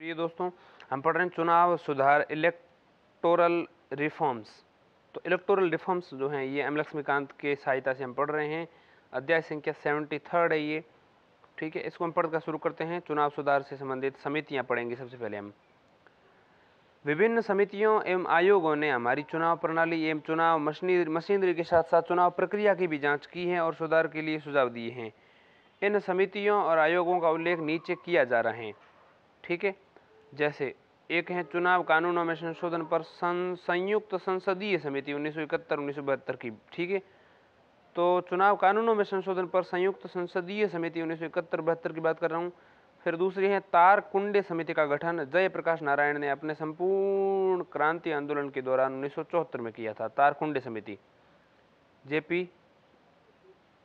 प्रिय दोस्तों, हम पढ़ रहे हैं चुनाव सुधार इलेक्टोरल रिफॉर्म्स। तो इलेक्टोरल रिफॉर्म्स जो हैं ये एम लक्ष्मीकांत के सहायता से हम पढ़ रहे हैं। अध्याय संख्या 73 है ये। ठीक है, इसको हम पढ़कर शुरू करते हैं। चुनाव सुधार से संबंधित समितियां पढ़ेंगे। सबसे पहले हम विभिन्न समितियों एवं आयोगों ने हमारी चुनाव प्रणाली एवं चुनाव मशीनरी के साथ साथ चुनाव प्रक्रिया की भी जांच की है और सुधार के लिए सुझाव दिए हैं। इन समितियों और आयोगों का उल्लेख नीचे किया जा रहा है। ठीक है, जैसे एक है चुनाव कानूनों में संशोधन पर संयुक्त संसदीय समिति 1971-1972 की। ठीक है, तो चुनाव कानूनों में संशोधन पर संयुक्त संसदीय समिति 1971-72 की बात कर रहा हूँ। फिर दूसरी है तारकुंडे समिति का गठन जयप्रकाश नारायण ने अपने संपूर्ण क्रांति आंदोलन के दौरान 1974 में किया था। तारकुंडे समिति जेपी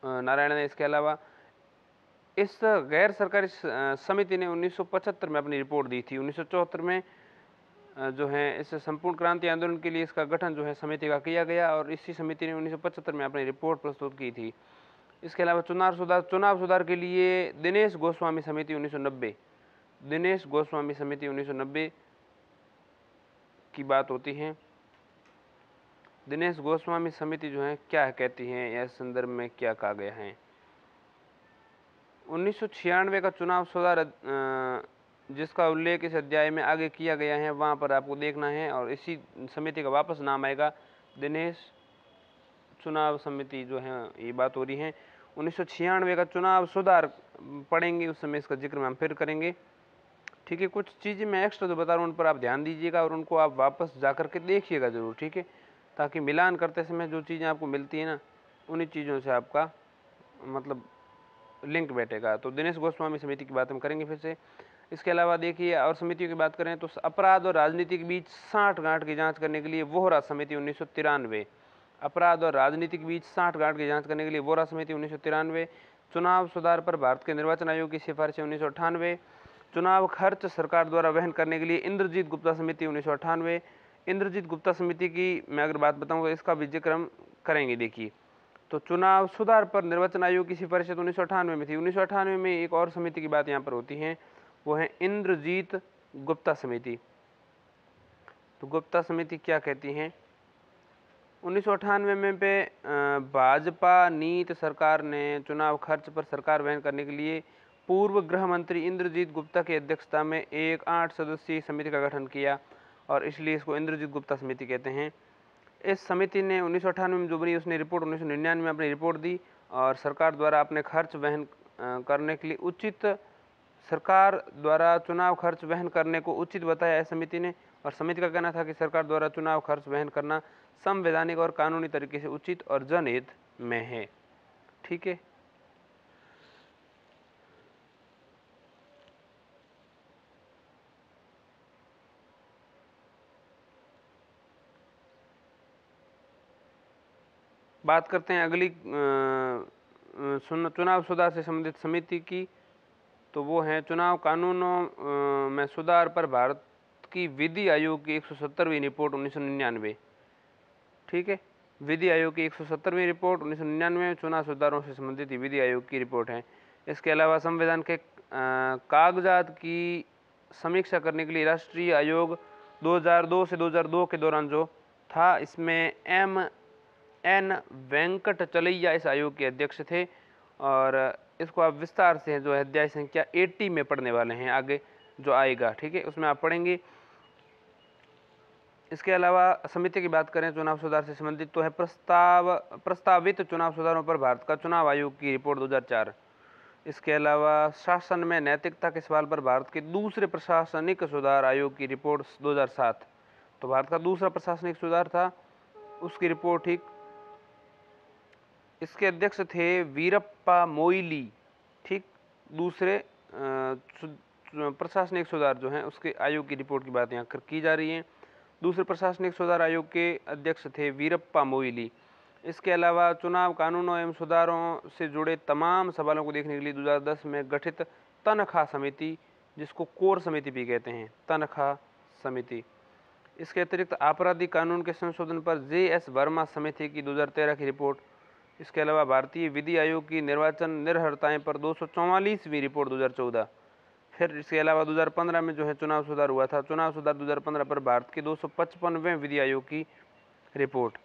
नारायण ने। इसके अलावा इस गैर सरकारी समिति ने 1975 में अपनी रिपोर्ट दी थी। 1974 में जो है इस संपूर्ण क्रांति आंदोलन के लिए इसका गठन जो है समिति का किया गया और इसी समिति ने 1975 में अपनी रिपोर्ट प्रस्तुत की थी। इसके अलावा चुनाव सुधार के लिए दिनेश गोस्वामी समिति 1990, दिनेश गोस्वामी समिति 1990 की बात होती है। दिनेश गोस्वामी समिति जो है क्या कहती है, यह संदर्भ में क्या कहा गया है। 1996 का चुनाव सुधार जिसका उल्लेख इस अध्याय में आगे किया गया है वहाँ पर आपको देखना है और इसी समिति का वापस नाम आएगा दिनेश चुनाव समिति जो है ये बात हो रही है। 1996 का चुनाव सुधार पढ़ेंगे, उस समय इसका जिक्र हम फिर करेंगे। ठीक है, कुछ चीज़ें मैं एक्स्ट्रा जो बता रहा हूँ उन पर आप ध्यान दीजिएगा और उनको आप वापस जा कर के देखिएगा ज़रूर। ठीक है, ताकि मिलान करते समय जो चीज़ें आपको मिलती है ना उन्हीं चीज़ों से आपका मतलब लिंक बैठेगा। तो दिनेश गोस्वामी समिति की बात हम करेंगे फिर से। इसके अलावा देखिए और समितियों की बात करें तो अपराध और राजनीति के बीच साठगांठ की जांच करने के लिए वोहरा समिति 1993, अपराध और राजनीति के बीच साठगांठ की जांच करने के लिए वोहरा समिति 1993, चुनाव सुधार पर भारत के निर्वाचन आयोग की सिफारिशें 1998, चुनाव खर्च सरकार द्वारा वहन करने के लिए इंद्रजीत गुप्ता समिति 1998। इंद्रजीत गुप्ता समिति की मैं अगर बात बताऊँ तो इसका भी जिक्र हम करेंगे। देखिए, तो चुनाव सुधार पर निर्वाचन आयोग की सिफारिशें 1998 में थी। 1998 में एक और समिति की बात यहाँ पर होती है, वो है इंद्रजीत गुप्ता समिति। तो गुप्ता समिति क्या कहती हैं, 1998 में पे भाजपा नीति सरकार ने चुनाव खर्च पर सरकार वहन करने के लिए पूर्व गृह मंत्री इंद्रजीत गुप्ता की अध्यक्षता में एक 8 सदस्यीय समिति का गठन किया और इसलिए इसको इंद्रजीत गुप्ता समिति कहते हैं। इस समिति ने 1998 में जो बनी उसने रिपोर्ट 1999 में अपनी रिपोर्ट दी और सरकार द्वारा अपने खर्च वहन करने के लिए उचित, सरकार द्वारा चुनाव खर्च वहन करने को उचित बताया है समिति ने। और समिति का कहना था कि सरकार द्वारा चुनाव खर्च वहन करना संवैधानिक और कानूनी तरीके से उचित और जनहित में है। ठीक है, बात करते हैं अगली चुनाव सुधार से संबंधित समिति की। तो वो है चुनाव कानूनों में सुधार पर भारत की विधि आयोग की 170वीं रिपोर्ट 1999। ठीक है, विधि आयोग की 170वीं रिपोर्ट 1999 में चुनाव सुधारों से संबंधित विधि आयोग की रिपोर्ट है। इसके अलावा संविधान के कागजात की समीक्षा करने के लिए राष्ट्रीय आयोग 2002 से 2002 के दौरान जो था, इसमें MN वेंकटचलैया इस आयोग के अध्यक्ष थे और इसको आप विस्तार से जो है अध्याय संख्या 80 में पढ़ने वाले हैं, आगे जो आएगा। ठीक है, उसमें आप पढ़ेंगे। इसके अलावा समिति की बात करें चुनाव सुधार से संबंधित तो है प्रस्तावित चुनाव सुधारों पर भारत का चुनाव आयोग की रिपोर्ट 2004। इसके अलावा शासन में नैतिकता के सवाल पर भारत के दूसरे प्रशासनिक सुधार आयोग की रिपोर्ट 2007। तो भारत का दूसरा प्रशासनिक सुधार था, उसकी रिपोर्ट। ठीक, इसके अध्यक्ष थे वीरप्पा मोइली। ठीक, दूसरे प्रशासनिक सुधार जो हैं उसके आयोग की रिपोर्ट की बात यहाँ की जा रही है। दूसरे प्रशासनिक सुधार आयोग के अध्यक्ष थे वीरप्पा मोइली। इसके अलावा चुनाव कानूनों एवं सुधारों से जुड़े तमाम सवालों को देखने के लिए 2010 में गठित तनख्वाह समिति, जिसको कोर समिति भी कहते हैं, तनख्वाह समिति। इसके अतिरिक्त आपराधिक कानून के संशोधन पर JS वर्मा समिति की 2013 की रिपोर्ट। इसके अलावा भारतीय विधि आयोग की निर्वाचन निर्भरताएं पर 244वीं रिपोर्ट 2014। फिर इसके अलावा 2015 में जो है चुनाव सुधार हुआ था। चुनाव सुधार 2015 पर भारत के 255वें विधि आयोग की रिपोर्ट।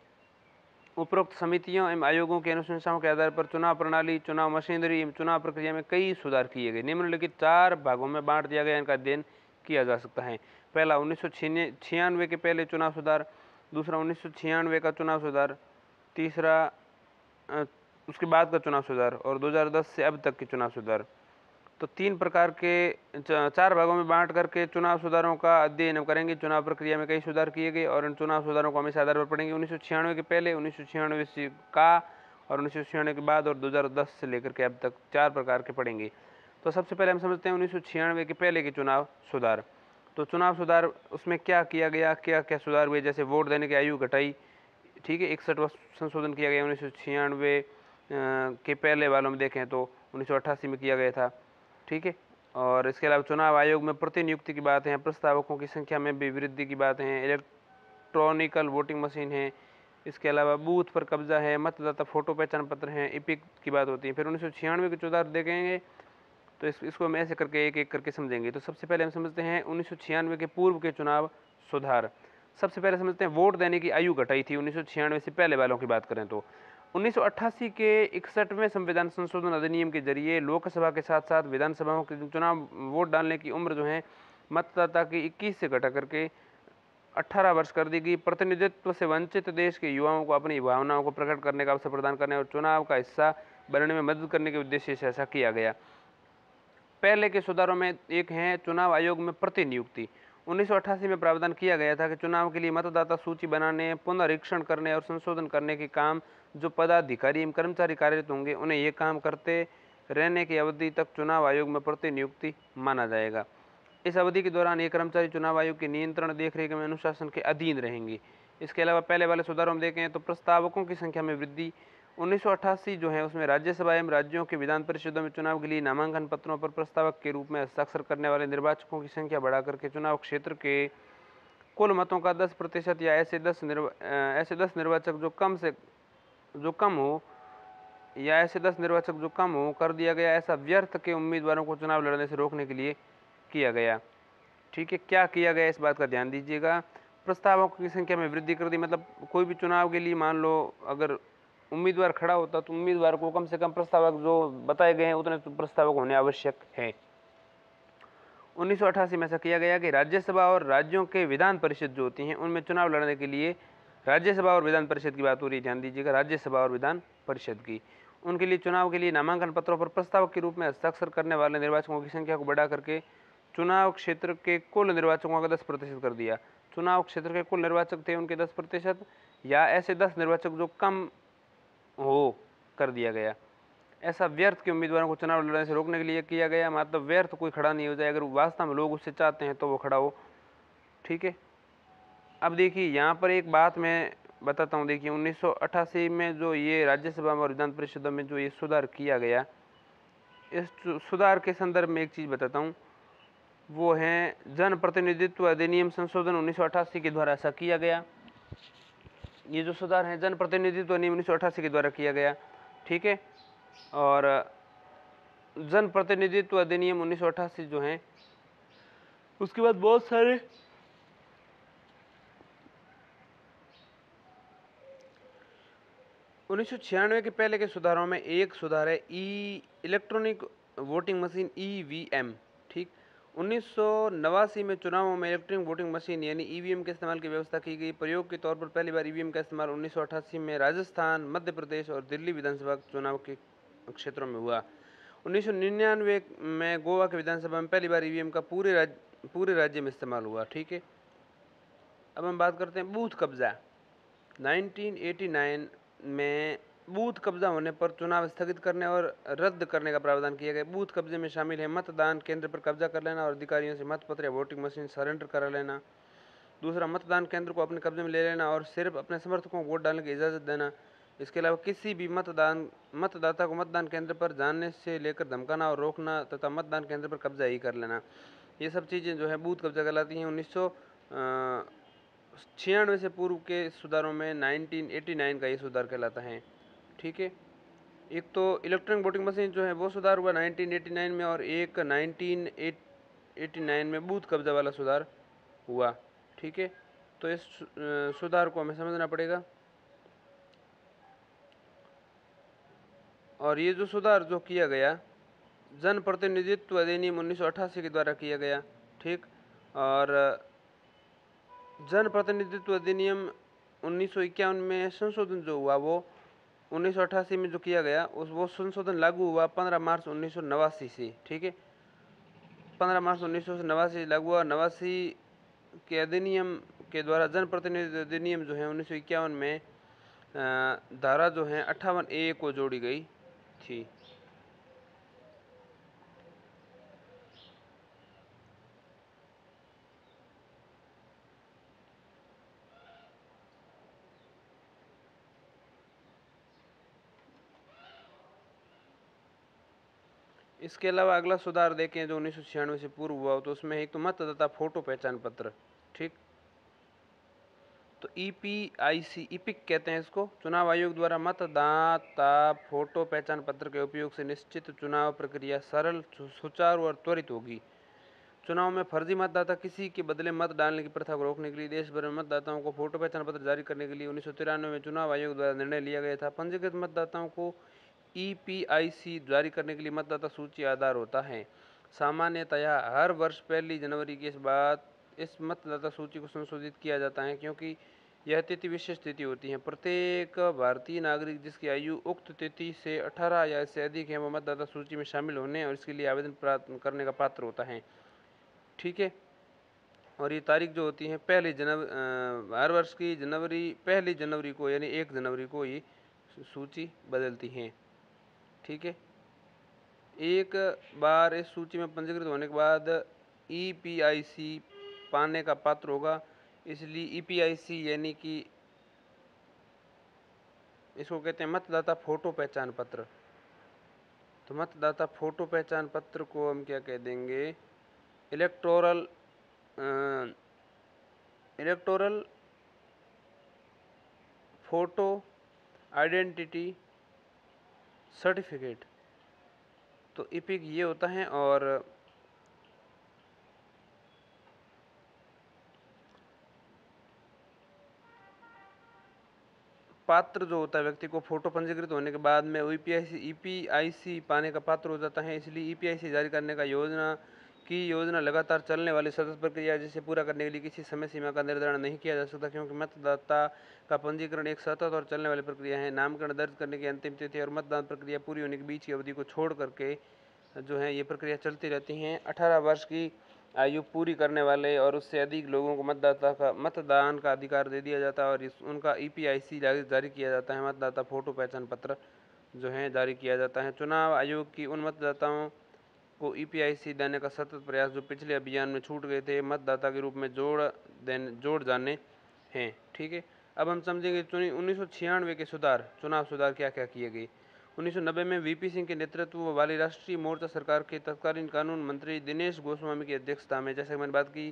उपरोक्त समितियों एवं आयोगों की अनुशंसाओं के आधार पर चुनाव प्रणाली, चुनाव मशीनरी एवं चुनाव प्रक्रिया में कई सुधार किए गए। निम्नलिखित 4 भागों में बांट दिया गया, इनका अध्ययन किया जा सकता है। पहला 1996 के पहले चुनाव सुधार, दूसरा 1996 का चुनाव सुधार, तीसरा उसके बाद का चुनाव सुधार, और 2010 से अब तक के चुनाव सुधार। तो 3 प्रकार के 4 भागों में बांट करके चुनाव सुधारों का अध्ययन हम करेंगे। चुनाव प्रक्रिया में कई सुधार किए गए और इन चुनाव सुधारों को हमेशा आधार पर पढ़ेंगे। 1996 के पहले, 1996 का, और 1996 के बाद, और 2010 से लेकर के अब तक 4 प्रकार के पढ़ेंगे। तो सबसे पहले हम समझते हैं 1996 के पहले के चुनाव सुधार। तो चुनाव सुधार उसमें क्या किया गया, क्या क्या सुधार हुए, जैसे वोट देने की आयु घटाई, ठीक है, 61वां संशोधन किया गया 1996 के पहले वालों में देखें तो 1988 में किया गया था, ठीक है। और इसके अलावा चुनाव आयोग में प्रतिनियुक्ति की बात है, प्रस्तावकों की संख्या में भी वृद्धि की बात है, इलेक्ट्रॉनिकल वोटिंग मशीन है, इसके अलावा बूथ पर कब्जा है, मतदाता फोटो पहचान पत्र हैं, इपिक की बात होती है। फिर 1996 के सुधार देखेंगे तो इसको हम ऐसे करके एक एक करके समझेंगे। तो सबसे पहले हम समझते हैं 1996 के पूर्व के चुनाव सुधार। सबसे पहले समझते हैं वोट देने की आयु घटाई थी 1996 से पहले वालों की बात करें तो 1988 के 61वें संविधान संशोधन अधिनियम के जरिए लोकसभा के साथ साथ विधानसभाओं के चुनाव वोट डालने की उम्र जो है मतदाता की 21 से घटा करके 18 वर्ष कर दी गई। प्रतिनिधित्व से वंचित देश के युवाओं को अपनी भावनाओं को प्रकट करने का अवसर प्रदान करने और चुनाव का हिस्सा बनने में मदद करने के उद्देश्य से ऐसा किया गया। पहले के सुधारों में एक है चुनाव आयोग में प्रतिनियुक्ति। 1988 में प्रावधान किया गया था कि चुनाव के लिए मतदाता सूची बनाने, पुनरीक्षण करने और संशोधन करने के काम जो पदाधिकारी एवं कर्मचारी कार्यरत होंगे उन्हें ये काम करते रहने की अवधि तक चुनाव आयोग में प्रतिनियुक्ति माना जाएगा। इस अवधि के दौरान ये कर्मचारी चुनाव आयोग के नियंत्रण, देखरेख में अनुशासन के अधीन रहेंगे। इसके अलावा पहले वाले सुधारों में देखें तो प्रस्तावकों की संख्या में वृद्धि। 1988 जो है उसमें राज्यसभा एवं राज्यों के विधान परिषदों में चुनाव के लिए नामांकन पत्रों पर प्रस्तावक के रूप में हस्ताक्षर करने वाले निर्वाचकों की संख्या बढ़ाकर के चुनाव क्षेत्र के कुल मतों का 10% या ऐसे 10 निर्वाचक जो कम हो कर दिया गया। ऐसा व्यर्थ के उम्मीदवारों को चुनाव लड़ने से रोकने के लिए किया गया, ठीक है। क्या किया गया इस बात का ध्यान दीजिएगा। प्रस्तावकों की संख्या में वृद्धि कर दी, मतलब कोई भी चुनाव के लिए मान लो अगर उम्मीदवार खड़ा होता तो उम्मीदवार को कम से कम प्रस्तावक जो बताए गए हैं उतने प्रस्तावक होने आवश्यक है। 1988 में ऐसा किया गया कि राज्यसभा और राज्यों के विधान परिषद जो होती हैं उनमें चुनाव लड़ने के लिए, राज्यसभा और विधान परिषद की बात हो रही है, ध्यान दीजिएगा, राज्यसभा और विधान परिषद की, उनके लिए चुनाव के लिए नामांकन पत्रों पर प्रस्तावक के रूप में हस्ताक्षर करने वाले निर्वाचकों की संख्या को बढ़ा करके चुनाव क्षेत्र के कुल निर्वाचकों का 10% कर दिया। चुनाव क्षेत्र के कुल निर्वाचक थे उनके 10% या ऐसे 10 निर्वाचक जो कम हो कर दिया गया। ऐसा व्यर्थ के उम्मीदवारों को चुनाव लड़ने से रोकने के लिए किया गया, मतलब व्यर्थ कोई खड़ा नहीं हो जाए, अगर वास्तव में लोग उससे चाहते हैं तो वो खड़ा हो, ठीक है। अब देखिए यहाँ पर एक बात मैं बताता हूँ। देखिए 1988 में जो ये राज्यसभा और विधान परिषदों में जो ये सुधार किया गया, इस सुधार के संदर्भ में एक चीज़ बताता हूँ, वो है जन प्रतिनिधित्व अधिनियम संशोधन 1988 के द्वारा ऐसा किया गया। ये जो सुधार है जन प्रतिनिधित्व अधिनियम 1988 के द्वारा किया गया, ठीक है। और जन प्रतिनिधित्व अधिनियम 1988 जो है उसके बाद बहुत सारे के पहले के सुधारों में एक सुधार है इलेक्ट्रॉनिक वोटिंग मशीन EVM, ठीक। 1989 में चुनावों में इलेक्ट्रॉनिक वोटिंग मशीन यानी EVM के इस्तेमाल की व्यवस्था की गई। प्रयोग के तौर पर पहली बार EVM का इस्तेमाल 1988 में राजस्थान, मध्य प्रदेश और दिल्ली विधानसभा चुनाव के क्षेत्रों में हुआ। 1999 में गोवा के विधानसभा में पहली बार EVM का पूरे राज्य में इस्तेमाल हुआ, ठीक है। अब हम बात करते हैं बूथ कब्जा। 1989 में बूथ कब्जा होने पर चुनाव स्थगित करने और रद्द करने का प्रावधान किया गया। बूथ कब्जे में शामिल है मतदान केंद्र पर कब्जा कर लेना और अधिकारियों से मतपत्र या वोटिंग मशीन सरेंडर करा लेना। दूसरा, मतदान केंद्र को अपने कब्जे में ले लेना और सिर्फ अपने समर्थकों को वोट डालने की इजाज़त देना। इसके अलावा किसी भी मतदाता को मतदान केंद्र पर जाने से लेकर धमकाना और रोकना तथा मतदान केंद्र पर कब्जा ही कर लेना, ये सब चीज़ें जो है बूथ कब्जा कहलाती हैं। 1996 से पूर्व के सुधारों में 1989 का ये सुधार कहलाता है, ठीक है। एक तो इलेक्ट्रॉनिक वोटिंग मशीन जो है वो सुधार हुआ 1989 में, और एक 1889 में बूथ कब्जा वाला सुधार हुआ। ठीक है, तो इस सुधार को हमें समझना पड़ेगा। और ये जो सुधार जो किया गया, जन प्रतिनिधित्व अधिनियम 1988 के द्वारा किया गया। ठीक, और जन प्रतिनिधित्व अधिनियम 1951 में संशोधन जो हुआ वो 1988 में जो किया गया वो संशोधन लागू हुआ 15 मार्च 1989 से। ठीक है, 15 मार्च 1989 लागू हुआ। 89 के अधिनियम के द्वारा जन प्रतिनिधित्व अधिनियम जो है 1951 में धारा जो है 58A को जोड़ी गई थी। इसके अलावा अगला सुधार देखें जो 1996 से पूर्व हुआ, तो उसमें एक तो मतदाता फोटो पहचान पत्र। ठीक, तो EPIC, इपिक कहते हैं इसको, चुनाव आयोग द्वारा मतदाता फोटो पहचान पत्र के उपयोग से निश्चित चुनाव प्रक्रिया सरल, सुचारू और त्वरित होगी। चुनाव में फर्जी मतदाता किसी के बदले मत डालने की प्रथा को रोकने के लिए देश भर में मतदाताओं को फोटो पहचान पत्र जारी करने के लिए 1993 में चुनाव आयोग द्वारा निर्णय लिया गया था। पंजीकृत मतदाताओं को EPIC जारी करने के लिए मतदाता सूची आधार होता है। सामान्यतया हर वर्ष 1 जनवरी के बाद इस मतदाता सूची को संशोधित किया जाता है, क्योंकि यह तिथि विशेष तिथि होती है। प्रत्येक भारतीय नागरिक जिसकी आयु उक्त तिथि से 18 या इससे अधिक है, वह मतदाता सूची में शामिल होने और इसके लिए आवेदन प्राप्त करने का पात्र होता है। ठीक है, और ये तारीख जो होती है हर वर्ष की पहली जनवरी को, यानी 1 जनवरी को ये सूची बदलती हैं। ठीक है, एक बार इस सूची में पंजीकृत होने के बाद EPIC पाने का पात्र होगा। इसलिए EPIC यानी कि इसको कहते हैं मतदाता फोटो पहचान पत्र। तो मतदाता फोटो पहचान पत्र को हम क्या कह देंगे, इलेक्टोरल फोटो आइडेंटिटी सर्टिफिकेट। तो इपिक ये होता है। और पात्र जो होता है व्यक्ति को फोटो पंजीकृत होने के बाद में EPIC पाने का पात्र हो जाता है। इसलिए EPIC जारी करने का योजना लगातार चलने वाली सतत प्रक्रिया, जिसे पूरा करने के लिए किसी समय सीमा का निर्धारण नहीं किया जा सकता, क्योंकि मतदाता का पंजीकरण एक सतत और चलने वाली प्रक्रिया है। नामकरण दर्ज करने की अंतिम तिथि और मतदान प्रक्रिया पूरी होने के बीच की अवधि को छोड़ करके जो है ये प्रक्रिया चलती रहती हैं। 18 वर्ष की आयु पूरी करने वाले और उससे अधिक लोगों को मतदान का अधिकार दे दिया जाता है और उनका EPIC जारी किया जाता है। मतदाता फोटो पहचान पत्र जो है जारी किया जाता है। चुनाव आयोग की उन मतदाताओं को EPIC देने का सतत प्रयास जो पिछले अभियान में छूट गए थे, मतदाता के रूप में जोड़ जाने हैं। ठीक है, अब हम समझेंगे 1996 के चुनाव सुधार क्या क्या किए गए। 1990 में VP सिंह के नेतृत्व वाली राष्ट्रीय मोर्चा सरकार के तत्कालीन कानून मंत्री दिनेश गोस्वामी की अध्यक्षता में, जैसे मैंने बात की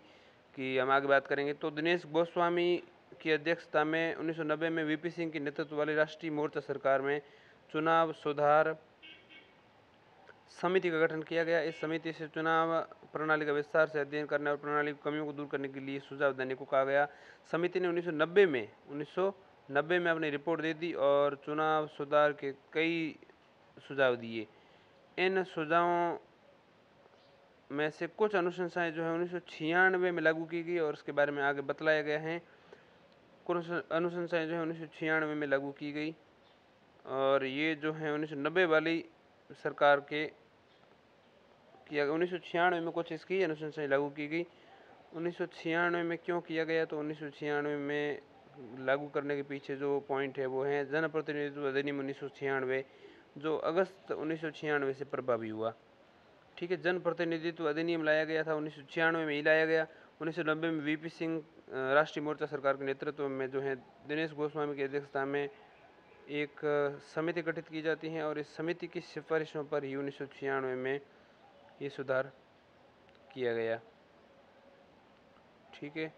कि हम आगे बात करेंगे, तो दिनेश गोस्वामी की अध्यक्षता में 1990 में VP सिंह के नेतृत्व वाली राष्ट्रीय मोर्चा सरकार में चुनाव सुधार समिति का गठन किया गया। इस समिति से चुनाव प्रणाली का विस्तार से अध्ययन करने और प्रणाली की कमियों को दूर करने के लिए सुझाव देने को कहा गया। समिति ने 1990 में अपनी रिपोर्ट दे दी और चुनाव सुधार के कई सुझाव दिए। इन सुझावों में से कुछ अनुशंसाएं जो है 1996 में लागू की गई और उसके बारे में आगे बतलाया गया है। कुछ अनुशंसाएं जो है 1996 में लागू की गई और ये जो है 1990 वाली सरकार के किया गया। 1996 में कुछ इसकी अनुशंसाएं लागू की गई। 1996 में क्यों किया गया, तो 1996 में लागू करने के पीछे जो पॉइंट है वो है जनप्रतिनिधित्व अधिनियम 1996 जो अगस्त 1996 से प्रभावी हुआ। ठीक है, जनप्रतिनिधित्व अधिनियम लाया गया था 1996 में ही लाया गया। 1990 में VP सिंह राष्ट्रीय मोर्चा सरकार के नेतृत्व में जो है दिनेश गोस्वामी की अध्यक्षता में एक समिति गठित की जाती है और इस समिति की सिफारिशों पर ही 1996 में ये सुधार किया गया। ठीक है,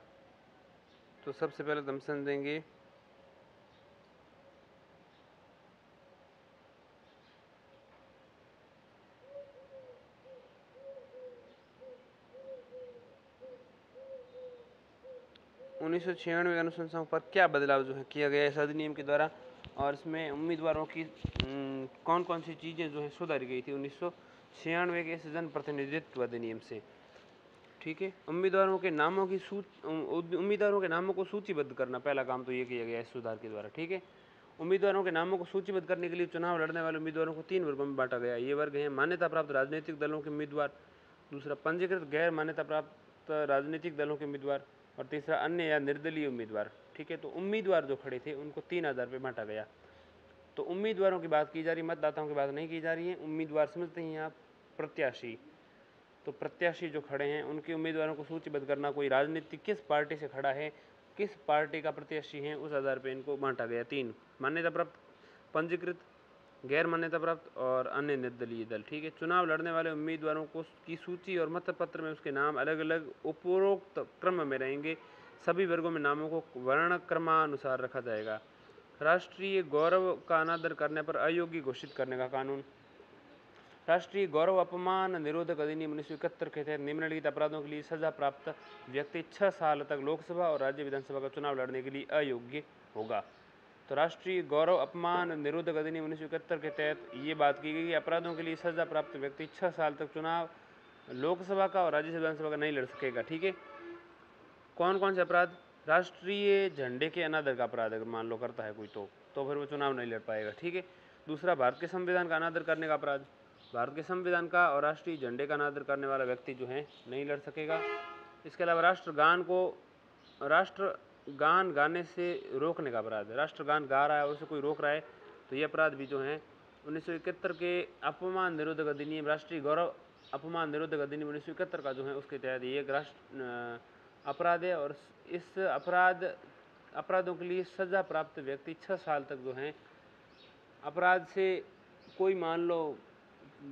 तो सबसे पहले हम समझेंगे 1996 अनुशंसाओं पर क्या बदलाव जो है किया गया है इस अधिनियम के द्वारा, और इसमें उम्मीदवारों की कौन कौन सी चीज़ें जो है सुधारी गई थी 1996 के इस जन प्रतिनिधित्व अधिनियम से। ठीक है, उम्मीदवारों के नामों को सूचीबद्ध करना, पहला काम तो ये किया गया है इस सुधार के द्वारा। ठीक है, उम्मीदवारों के नामों को सूचीबद्ध करने के लिए चुनाव लड़ने वाले उम्मीदवारों को 3 वर्गों में बांटा गया। ये वर्ग हैं मान्यता प्राप्त राजनीतिक दलों के उम्मीदवार, दूसरा पंजीकृत गैर मान्यता प्राप्त राजनीतिक दलों के उम्मीदवार, और तीसरा अन्य या निर्दलीय उम्मीदवार। ठीक है, तो उम्मीदवार जो खड़े थे उनको 3 आधार पर बांटा गया। तो उम्मीदवारों की बात की जा रही, मतदाताओं की बात नहीं की जा रही है। उम्मीदवार समझते हैं आप प्रत्याशी, तो प्रत्याशी जो खड़े हैं उनके उम्मीदवारों को सूचीबद्ध करना, कोई राजनीतिक किस पार्टी से खड़ा है, किस पार्टी का प्रत्याशी है, उस आधार पर इनको बांटा गया। 3 मान्यता प्राप्त, पंजीकृत, गैर मान्यता प्राप्त और अन्य निर्दलीय दल। ठीक है, चुनाव लड़ने वाले उम्मीदवारों को की सूची और मतपत्र में उसके नाम अलग अलग उपरोक्त क्रम में रहेंगे। सभी वर्गों में नामों को वर्ण क्रमानुसार रखा जाएगा। राष्ट्रीय गौरव का अनादर करने पर अयोग्य घोषित करने का कानून। राष्ट्रीय गौरव अपमान निरोधक अधिनियम 1971 के तहत निम्नलिखित अपराधों के लिए सजा प्राप्त व्यक्ति 6 साल तक लोकसभा और राज्य विधानसभा का चुनाव लड़ने के लिए अयोग्य होगा। तो राष्ट्रीय गौरव अपमान निरोधक अधिनियम 1971 के तहत ये बात की गई कि अपराधों के लिए सजा प्राप्त व्यक्ति 6 साल तक चुनाव लोकसभा का और राज्य विधानसभा का नहीं लड़ सकेगा। ठीक है, कौन कौन से अपराध? राष्ट्रीय झंडे के अनादर का अपराध अगर मान लो करता है कोई, तो फिर वो चुनाव नहीं लड़ पाएगा। ठीक है, दूसरा भारत के संविधान का अनादर करने का अपराध, भारत के संविधान का और राष्ट्रीय झंडे का अनादर करने वाला व्यक्ति जो है नहीं लड़ सकेगा। इसके अलावा राष्ट्रगान गाने से रोकने का अपराध है, राष्ट्रगान गा रहा है और उसे कोई रोक रहा है तो ये अपराध भी जो है 1971 के अपमान निरोधक अधिनियम, राष्ट्रीय गौरव अपमान निरोधक अधिनियम 1971 का जो है उसके तहत ये एक राष्ट्र अपराध है। और इस अपराधों के लिए सजा प्राप्त व्यक्ति 6 साल तक जो है, अपराध से कोई मान लो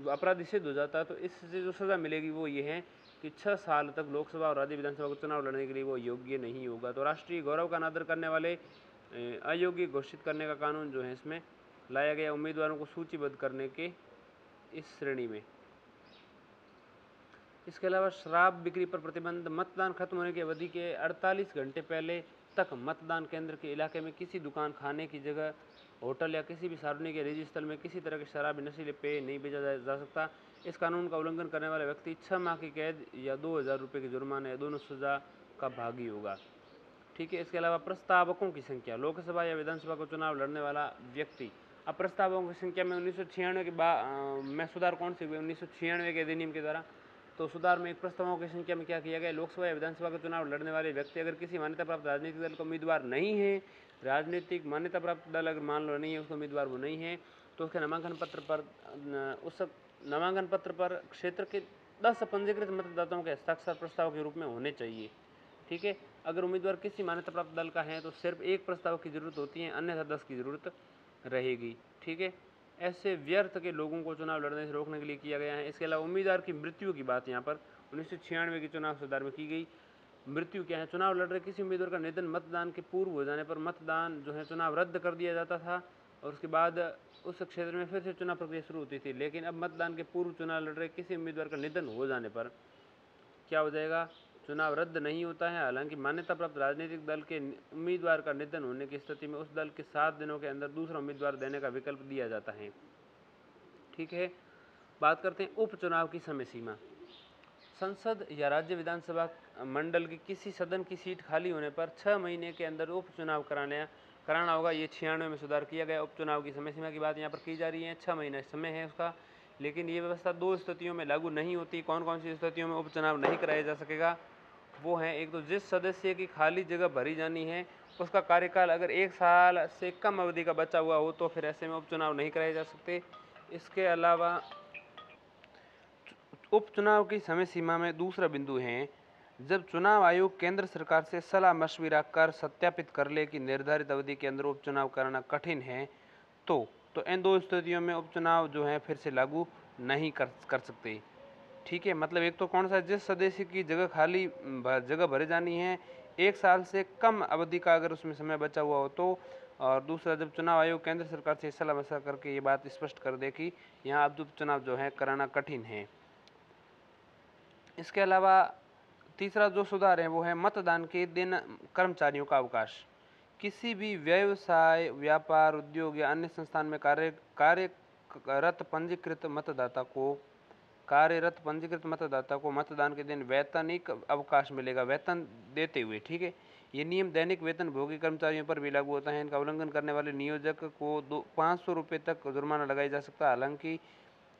अपराधी सिद्ध हो जाता है तो इससे जो सज़ा मिलेगी वो ये है कि 6 साल तक लोकसभा और राज्य विधानसभा को चुनाव लड़ने के लिए वो योग्य नहीं होगा। तो राष्ट्रीय गौरव का अनादर करने वाले अयोग्य घोषित करने का कानून जो है इसमें लाया गया उम्मीदवारों को सूचीबद्ध करने के इस श्रेणी में। इसके अलावा शराब बिक्री पर प्रतिबंध, मतदान खत्म होने की अवधि के 48 घंटे पहले तक मतदान केंद्र के इलाके में किसी दुकान, खाने की जगह, होटल या किसी भी सार्वजनिक या निजी स्थल में किसी तरह के शराब नशीले पेय नहीं बेचा जा सकता। इस कानून का उल्लंघन करने वाला व्यक्ति 6 माह की कैद या 2000 रुपये के जुर्माने या दोनों सजा का भागी होगा। ठीक है, इसके अलावा प्रस्तावकों की संख्या, लोकसभा या विधानसभा को चुनाव लड़ने वाला व्यक्ति, अब प्रस्तावकों की संख्या में 1996 के बाद में सुधार कौन से हुए 1996 के अधिनियम के द्वारा। तो सुधार में एक प्रस्तावों की संख्या में क्या किया गया, लोकसभा या विधानसभा का चुनाव लड़ने वाले व्यक्ति अगर किसी मान्यता प्राप्त राजनीतिक दल का उम्मीदवार नहीं है, राजनीतिक मान्यता प्राप्त दल अगर मान लो नहीं है उसका उम्मीदवार वो नहीं है, तो उसके नामांकन पत्र पर क्षेत्र के 10 पंजीकृत मतदाताओं के हस्ताक्षर प्रस्ताव के रूप में होने चाहिए। ठीक है, अगर उम्मीदवार किसी मान्यता प्राप्त दल का है तो सिर्फ एक प्रस्ताव की जरूरत होती है, अन्यथा 10 की जरूरत रहेगी। ठीक है, ऐसे व्यर्थ के लोगों को चुनाव लड़ने से रोकने के लिए किया गया है। इसके अलावा उम्मीदवार की मृत्यु की बात यहाँ पर 1996 के चुनाव सुधार में की गई। मृत्यु क्या है, चुनाव लड़ रहे किसी उम्मीदवार का निधन मतदान के पूर्व हो जाने पर मतदान जो है चुनाव रद्द कर दिया जाता था और उसके बाद उस क्षेत्र में फिर से चुनाव प्रक्रिया शुरू होती थी। लेकिन अब मतदान के पूर्व चुनाव लड़ रहे किसी उम्मीदवार का निधन हो जाने पर क्या हो जाएगा, चुनाव रद्द नहीं होता है। हालांकि मान्यता प्राप्त राजनीतिक दल के उम्मीदवार का निधन होने की स्थिति में उस दल के 7 दिनों के अंदर दूसरा उम्मीदवार देने का विकल्प दिया जाता है। ठीक है, बात करते हैं उपचुनाव की समय सीमा। संसद या राज्य विधानसभा मंडल की किसी सदन की सीट खाली होने पर 6 महीने के अंदर उपचुनाव कराना होगा। ये 96 में सुधार किया गया। उपचुनाव की समय सीमा की बात यहाँ पर की जा रही है, 6 महीने समय है उसका। लेकिन ये व्यवस्था 2 स्थितियों में लागू नहीं होती। कौन कौन सी स्थितियों में उपचुनाव नहीं कराया जा सकेगा, वो है, एक तो जिस सदस्य की खाली जगह भरी जानी है उसका कार्यकाल अगर 1 साल से कम अवधि का बचा हुआ हो तो फिर ऐसे में उपचुनाव नहीं कराए जा सकते। इसके अलावा उपचुनाव की समय सीमा में दूसरा बिंदु है, जब चुनाव आयोग केंद्र सरकार से सलाह मशविरा कर सत्यापित कर ले कि निर्धारित अवधि के अंदर उपचुनाव कराना कठिन है तो इन 2 स्थितियों में उपचुनाव जो है फिर से लागू नहीं कर सकते। ठीक है, मतलब एक तो कौन सा, जिस सदस्य की जगह भरे जानी है 1 साल से कम अवधि का अगर उसमें समय बचा हुआ हो तो, और दूसरा जब चुनाव आयोग केंद्र सरकार से सलाह मशवरा करके ये बात स्पष्ट कर दे कि यहाँ अब उपचुनाव जो है कराना कठिन है। इसके अलावा तीसरा जो सुधार है वो है मतदान के दिन कर्मचारियों का अवकाश। किसी भी व्यवसाय, व्यापार, उद्योग या अन्य संस्थान में कार्यरत पंजीकृत मतदाता को मतदान के दिन वैतनिक अवकाश मिलेगा, वेतन देते हुए। ठीक है, ये नियम दैनिक वेतन भोगी कर्मचारियों पर भी लागू होता है। इनका उल्लंघन करने वाले नियोजक को 500 रुपये तक जुर्माना लगाया जा सकता है। हालांकि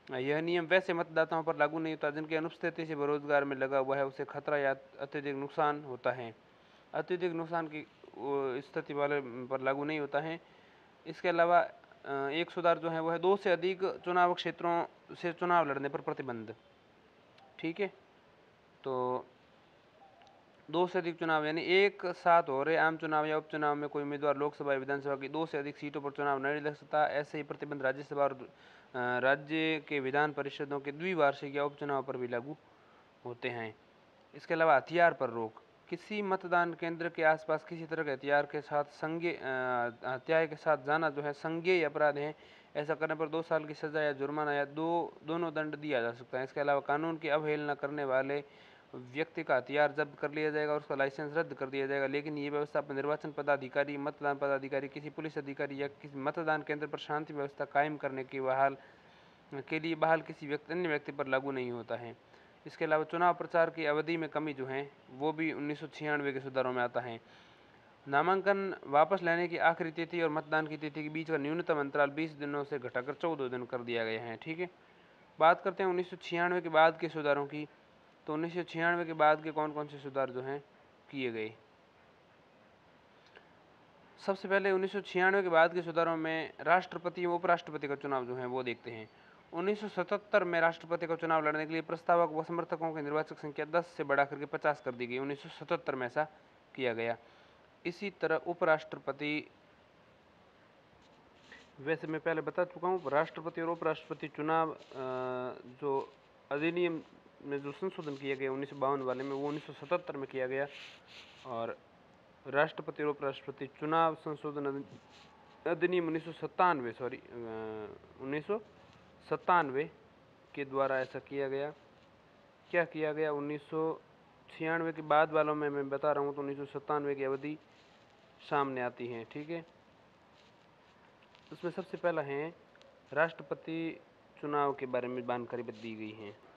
यह नियम वैसे मतदाताओं पर लागू नहीं होता जिनकी अनुपस्थिति से बेरोजगार में लगा हुआ है, उसे खतरा या अत्यधिक नुकसान होता है। अत्यधिक नुकसान की स्थिति वाले पर लागू नहीं होता है। इसके अलावा एक सुधार जो है वो है 2 से अधिक चुनाव क्षेत्रों से चुनाव लड़ने पर प्रतिबंध। ठीक है, तो 2 से अधिक चुनाव यानी एक साथ हो रहे आम चुनाव या उपचुनाव में कोई उम्मीदवार लोकसभा या विधानसभा की 2 से अधिक सीटों पर चुनाव नहीं लड़ सकता। ऐसे ही प्रतिबंध राज्यसभा और राज्य के विधान परिषदों के द्विवार्षिक या उपचुनाव पर भी लागू होते हैं। इसके अलावा हथियार पर रोक। किसी मतदान केंद्र के आसपास किसी तरह के हथियार के साथ जाना जो है संज्ञेय अपराध है। ऐसा करने पर 2 साल की सजा या जुर्माना या दोनों दंड दिया जा सकता है। इसके अलावा कानून की अवहेलना करने वाले व्यक्ति का हथियार जब्त कर लिया जाएगा और उसका लाइसेंस रद्द कर दिया जाएगा। लेकिन ये व्यवस्था निर्वाचन पदाधिकारी, मतदान पदाधिकारी, किसी पुलिस अधिकारी या किसी मतदान केंद्र पर शांति व्यवस्था कायम करने के लिए बहाल किसी अन्य व्यक्ति पर लागू नहीं होता है। इसके अलावा चुनाव प्रचार की अवधि में कमी जो है वो भी 1996 के सुधारों में आता है। नामांकन वापस लेने की आखिरी तिथि और मतदान की तिथि के बीच का न्यूनतम अंतराल 20 दिनों से घटाकर 14 दिन कर दिया गया है। ठीक है, बात करते हैं 1996 के बाद के सुधारों की। तो 1996 के बाद के कौन कौन से सुधार जो हैं किए गए। सबसे पहले 1996 के बाद के सुधारों में राष्ट्रपति व उपराष्ट्रपति का चुनाव जो है वो देखते हैं। 1977 में राष्ट्रपति का चुनाव लड़ने के लिए प्रस्तावक व समर्थकों की निर्वाचक संख्या 10 से बढ़ाकर के 50 कर दी गई। 1977 में ऐसा किया गया। इसी तरह उपराष्ट्रपति, वैसे मैं पहले बता चुका हूँ, राष्ट्रपति और उपराष्ट्रपति चुनाव जो अधिनियम में जो संशोधन किया गया 1952 वाले में, वो 1977 में किया गया। और राष्ट्रपति और उपराष्ट्रपति चुनाव संशोधन अधिनियम 1997 के द्वारा ऐसा किया गया। क्या किया गया 1996 के बाद वालों में मैं बता रहा हूँ, तो 1997 की अवधि सामने आती है। ठीक है, उसमें सबसे पहला है राष्ट्रपति चुनाव के बारे में जानकारी दी गई है।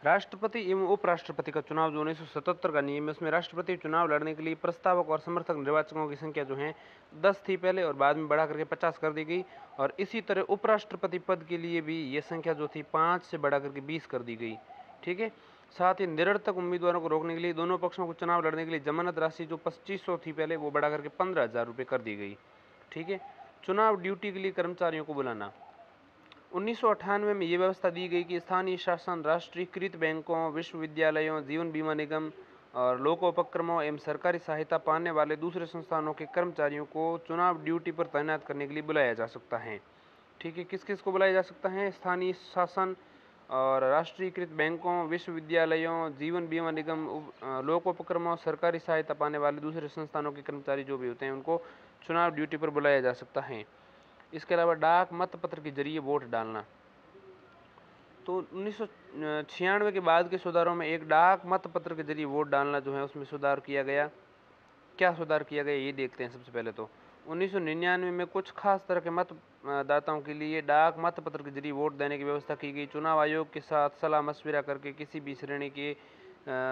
राष्ट्रपति एवं उपराष्ट्रपति का चुनाव जो 1977 का नियम है, उसमें राष्ट्रपति चुनाव लड़ने के लिए प्रस्तावक और समर्थक निर्वाचकों की संख्या जो है 10 थी पहले और बाद में बढ़ा करके 50 कर दी गई। और इसी तरह उपराष्ट्रपति पद के लिए भी ये संख्या जो थी 5 से बढ़ा करके 20 कर दी गई। ठीक है, साथ ही निरर्थक उम्मीदवारों को रोकने के लिए दोनों पक्षों को चुनाव लड़ने के लिए जमानत राशि जो 2500 थी पहले, वो बढ़ा करके 15,000 रुपये कर दी गई। ठीक है, चुनाव ड्यूटी के लिए कर्मचारियों को बुलाना। 1998 में ये व्यवस्था दी गई कि स्थानीय शासन, राष्ट्रीयकृत बैंकों, विश्वविद्यालयों, जीवन बीमा निगम और लोकोपक्रमों एवं सरकारी सहायता पाने वाले दूसरे संस्थानों के कर्मचारियों को चुनाव ड्यूटी पर तैनात करने के लिए बुलाया जा सकता है। ठीक है, किस किस को बुलाया जा सकता है? स्थानीय शासन और राष्ट्रीयकृत बैंकों, विश्वविद्यालयों, जीवन बीमा निगम, लोकोपक्रमों, सरकारी सहायता पाने वाले दूसरे संस्थानों के कर्मचारी जो भी होते हैं उनको चुनाव ड्यूटी पर बुलाया जा सकता है। इसके अलावा डाक मतपत्र के जरिए वोट डालना। तो 1996 के बाद के सुधारों में एक डाक मतपत्र के जरिए वोट डालना जो है उसमें सुधार किया गया। क्या सुधार किया गया ये देखते हैं। सबसे पहले तो 1999 में कुछ खास तरह के मतदाताओं के लिए डाक मतपत्र के जरिए वोट देने की व्यवस्था की गई। चुनाव आयोग के साथ सलाह मशविरा करके किसी भी श्रेणी के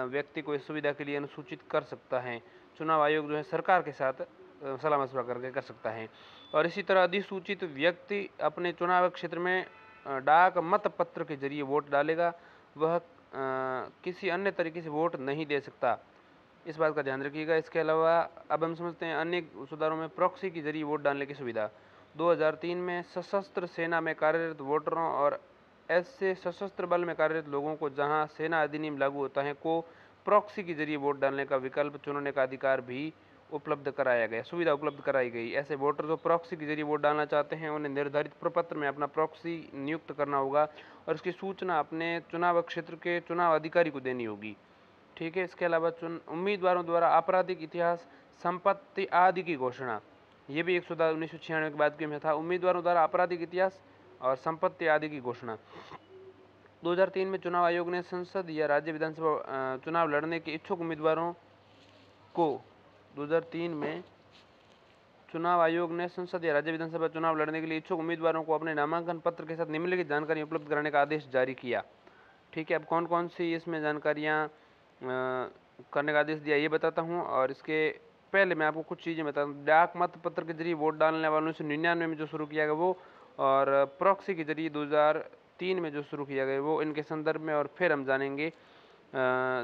व्यक्ति को इस सुविधा के लिए अनुसूचित कर सकता है। चुनाव आयोग जो है सरकार के साथ सलाह मशविरा करके कर सकता है। और इसी तरह अधिसूचित व्यक्ति अपने चुनाव क्षेत्र में डाक मतपत्र के जरिए वोट डालेगा, वह किसी अन्य तरीके से वोट नहीं दे सकता। इस बात का ध्यान रखिएगा। इसके अलावा अब हम समझते हैं अन्य सुधारों में प्रॉक्सी के जरिए वोट डालने की सुविधा। 2003 में सशस्त्र सेना में कार्यरत वोटरों और ऐसे सशस्त्र बल में कार्यरत लोगों को जहां सेना अधिनियम लागू होता है को प्रॉक्सी के जरिए वोट डालने का विकल्प चुनने का अधिकार भी उपलब्ध कराया गया, सुविधा उपलब्ध कराई गई। ऐसे वोटर जो प्रॉक्सी के जरिए वोट डालना चाहते हैं उन्हें निर्धारित प्रपत्र में अपना प्रॉक्सी नियुक्त करना होगा और इसकी सूचना अपने चुनाव क्षेत्र के चुनाव अधिकारी को देनी होगी। ठीक है, इसके अलावा उम्मीदवारों द्वारा आपराधिक इतिहास, संपत्ति आदि की घोषणा, ये भी एक सुधार 1996 के बाद में था। उम्मीदवारों द्वारा आपराधिक इतिहास और संपत्ति आदि की घोषणा। 2003 में चुनाव आयोग ने संसद या राज्य विधानसभा चुनाव लड़ने के इच्छुक उम्मीदवारों को 2003 में चुनाव आयोग ने संसद या राज्य विधानसभा चुनाव लड़ने के लिए इच्छुक उम्मीदवारों को अपने नामांकन पत्र के साथ निम्नलिखित जानकारी उपलब्ध कराने का आदेश जारी किया। ठीक है, अब कौन कौन सी इसमें जानकारियाँ करने का आदेश दिया ये बताता हूँ, और इसके पहले मैं आपको कुछ चीज़ें बताता हूँ। डाक मत पत्र के जरिए वोट डालने वालों से 1999 में जो शुरू किया गया वो, और प्रॉक्सी के जरिए 2003 में जो शुरू किया गया वो, इनके संदर्भ में। और फिर हम जानेंगे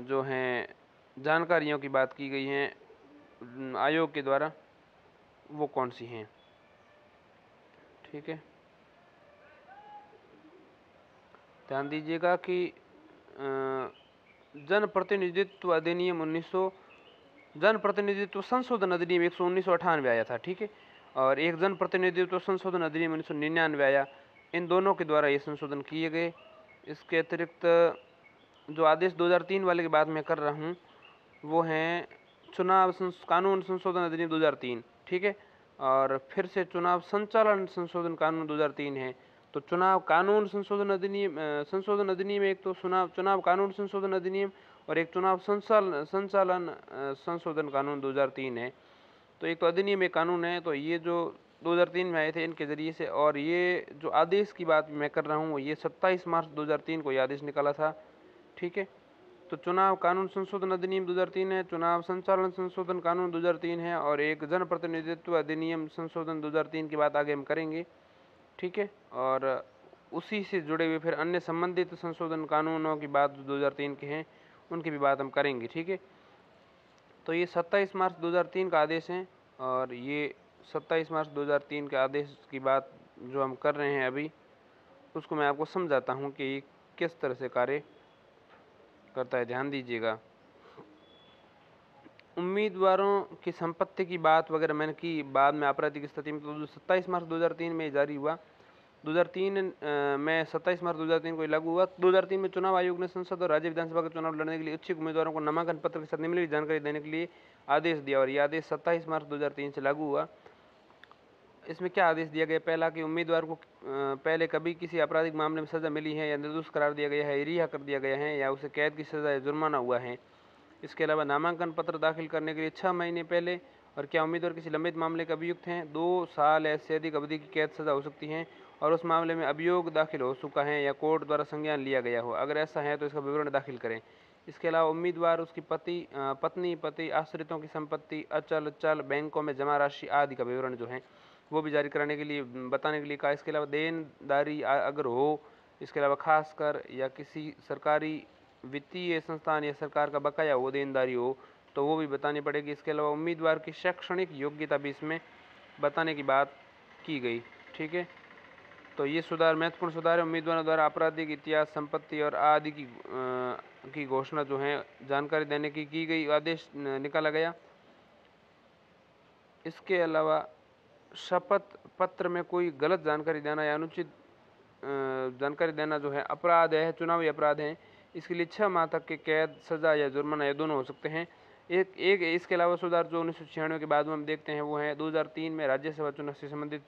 जो हैं जानकारियों की बात की गई हैं आयोग के द्वारा, वो कौन सी हैं। ठीक है, ध्यान दीजिएगा कि जनप्रतिनिधित्व अधिनियम 1900 जनप्रतिनिधित्व संशोधन अधिनियम 1998 आया था। ठीक है, और एक जनप्रतिनिधित्व संशोधन अधिनियम 1999 आया। इन दोनों के द्वारा ये संशोधन किए गए। इसके अतिरिक्त जो आदेश 2003 वाले की बात मैं कर रहा हूँ वो हैं चुनाव कानून संशोधन अधिनियम 2003। ठीक है, और फिर से चुनाव संचालन संशोधन कानून 2003 है। तो चुनाव कानून संशोधन अधिनियम एक तो चुनाव कानून संशोधन अधिनियम, और एक चुनाव संचालन संशोधन कानून 2003 है। तो एक तो अधिनियम एक कानून है, तो ये जो 2003 में आए थे इनके ज़रिए से। और ये जो आदेश की बात मैं कर रहा हूँ ये 27 मार्च 2003 को ये आदेश निकाला था। ठीक है, तो चुनाव कानून संशोधन अधिनियम 2003 है, चुनाव संचालन संशोधन कानून 2003 है, और एक जनप्रतिनिधित्व अधिनियम संशोधन 2003 की बात आगे हम करेंगे। ठीक है, और उसी से जुड़े हुए फिर अन्य संबंधित संशोधन कानूनों की बात 2003 के हैं, उनकी भी बात हम करेंगे। ठीक है, तो ये 27 मार्च 2003 का आदेश है, और ये 27 मार्च 2003 के आदेश की बात जो हम कर रहे हैं अभी, उसको मैं आपको समझाता हूँ कि ये किस तरह से कार्य करता है। ध्यान दीजिएगा, उम्मीदवारों की संपत्ति की बात वगैरह मैंने की बाद में आपराधिक स्थिति में। तो 27 मार्च 2003 में जारी हुआ। 2003 में 27 मार्च 2003 को लागू हुआ। 2003 में चुनाव आयोग ने संसद और राज्य विधानसभा का चुनाव लड़ने के लिए इच्छुक उम्मीदवारों को नामांकन पत्र के साथ निम्नलिखित जानकारी देने के लिए आदेश दिया, और यह आदेश 27 मार्च 2003 से लागू हुआ। इसमें क्या आदेश दिया गया? पहला कि उम्मीदवार को पहले कभी किसी आपराधिक मामले में सजा मिली है या निर्दोष करार दिया गया है, रिहा कर दिया गया है, या उसे कैद की सजा या जुर्माना हुआ है। इसके अलावा नामांकन पत्र दाखिल करने के लिए 6 महीने पहले, और क्या उम्मीदवार किसी लंबित मामले के अभियुक्त हैं, 2 साल या से अधिक अवधि की कैद सजा हो सकती है, और उस मामले में अभियोग दाखिल हो चुका है या कोर्ट द्वारा संज्ञान लिया गया हो। अगर ऐसा है तो इसका विवरण दाखिल करें। इसके अलावा उम्मीदवार, उसकी पत्नी, आश्रितों की संपत्ति, अचल चल, बैंकों में जमा राशि आदि का विवरण जो है वो भी जारी कराने के लिए बताने के लिए कहा। इसके अलावा देनदारी अगर हो, इसके अलावा खासकर या किसी सरकारी वित्तीय संस्थान या सरकार का बकाया हो, देनदारी हो, तो वो भी बतानी पड़ेगी। इसके अलावा उम्मीदवार की शैक्षणिक योग्यता भी इसमें बताने की बात की गई। ठीक है, तो ये सुधार महत्वपूर्ण सुधार है। उम्मीदवारों द्वारा आपराधिक इतिहास, संपत्ति और आदि की घोषणा जो है जानकारी देने की गई, आदेश निकाला गया। इसके अलावा शपथ पत्र में कोई गलत जानकारी देना या अनुचित जानकारी देना जो है अपराध है, चुनावी अपराध है। इसके लिए 6 माह तक के कैद, सजा या जुर्माना, ये दोनों हो सकते हैं। एक इसके अलावा सुधार जो 1996 के बाद में हम देखते हैं वो है 2003 में राज्यसभा चुनाव से संबंधित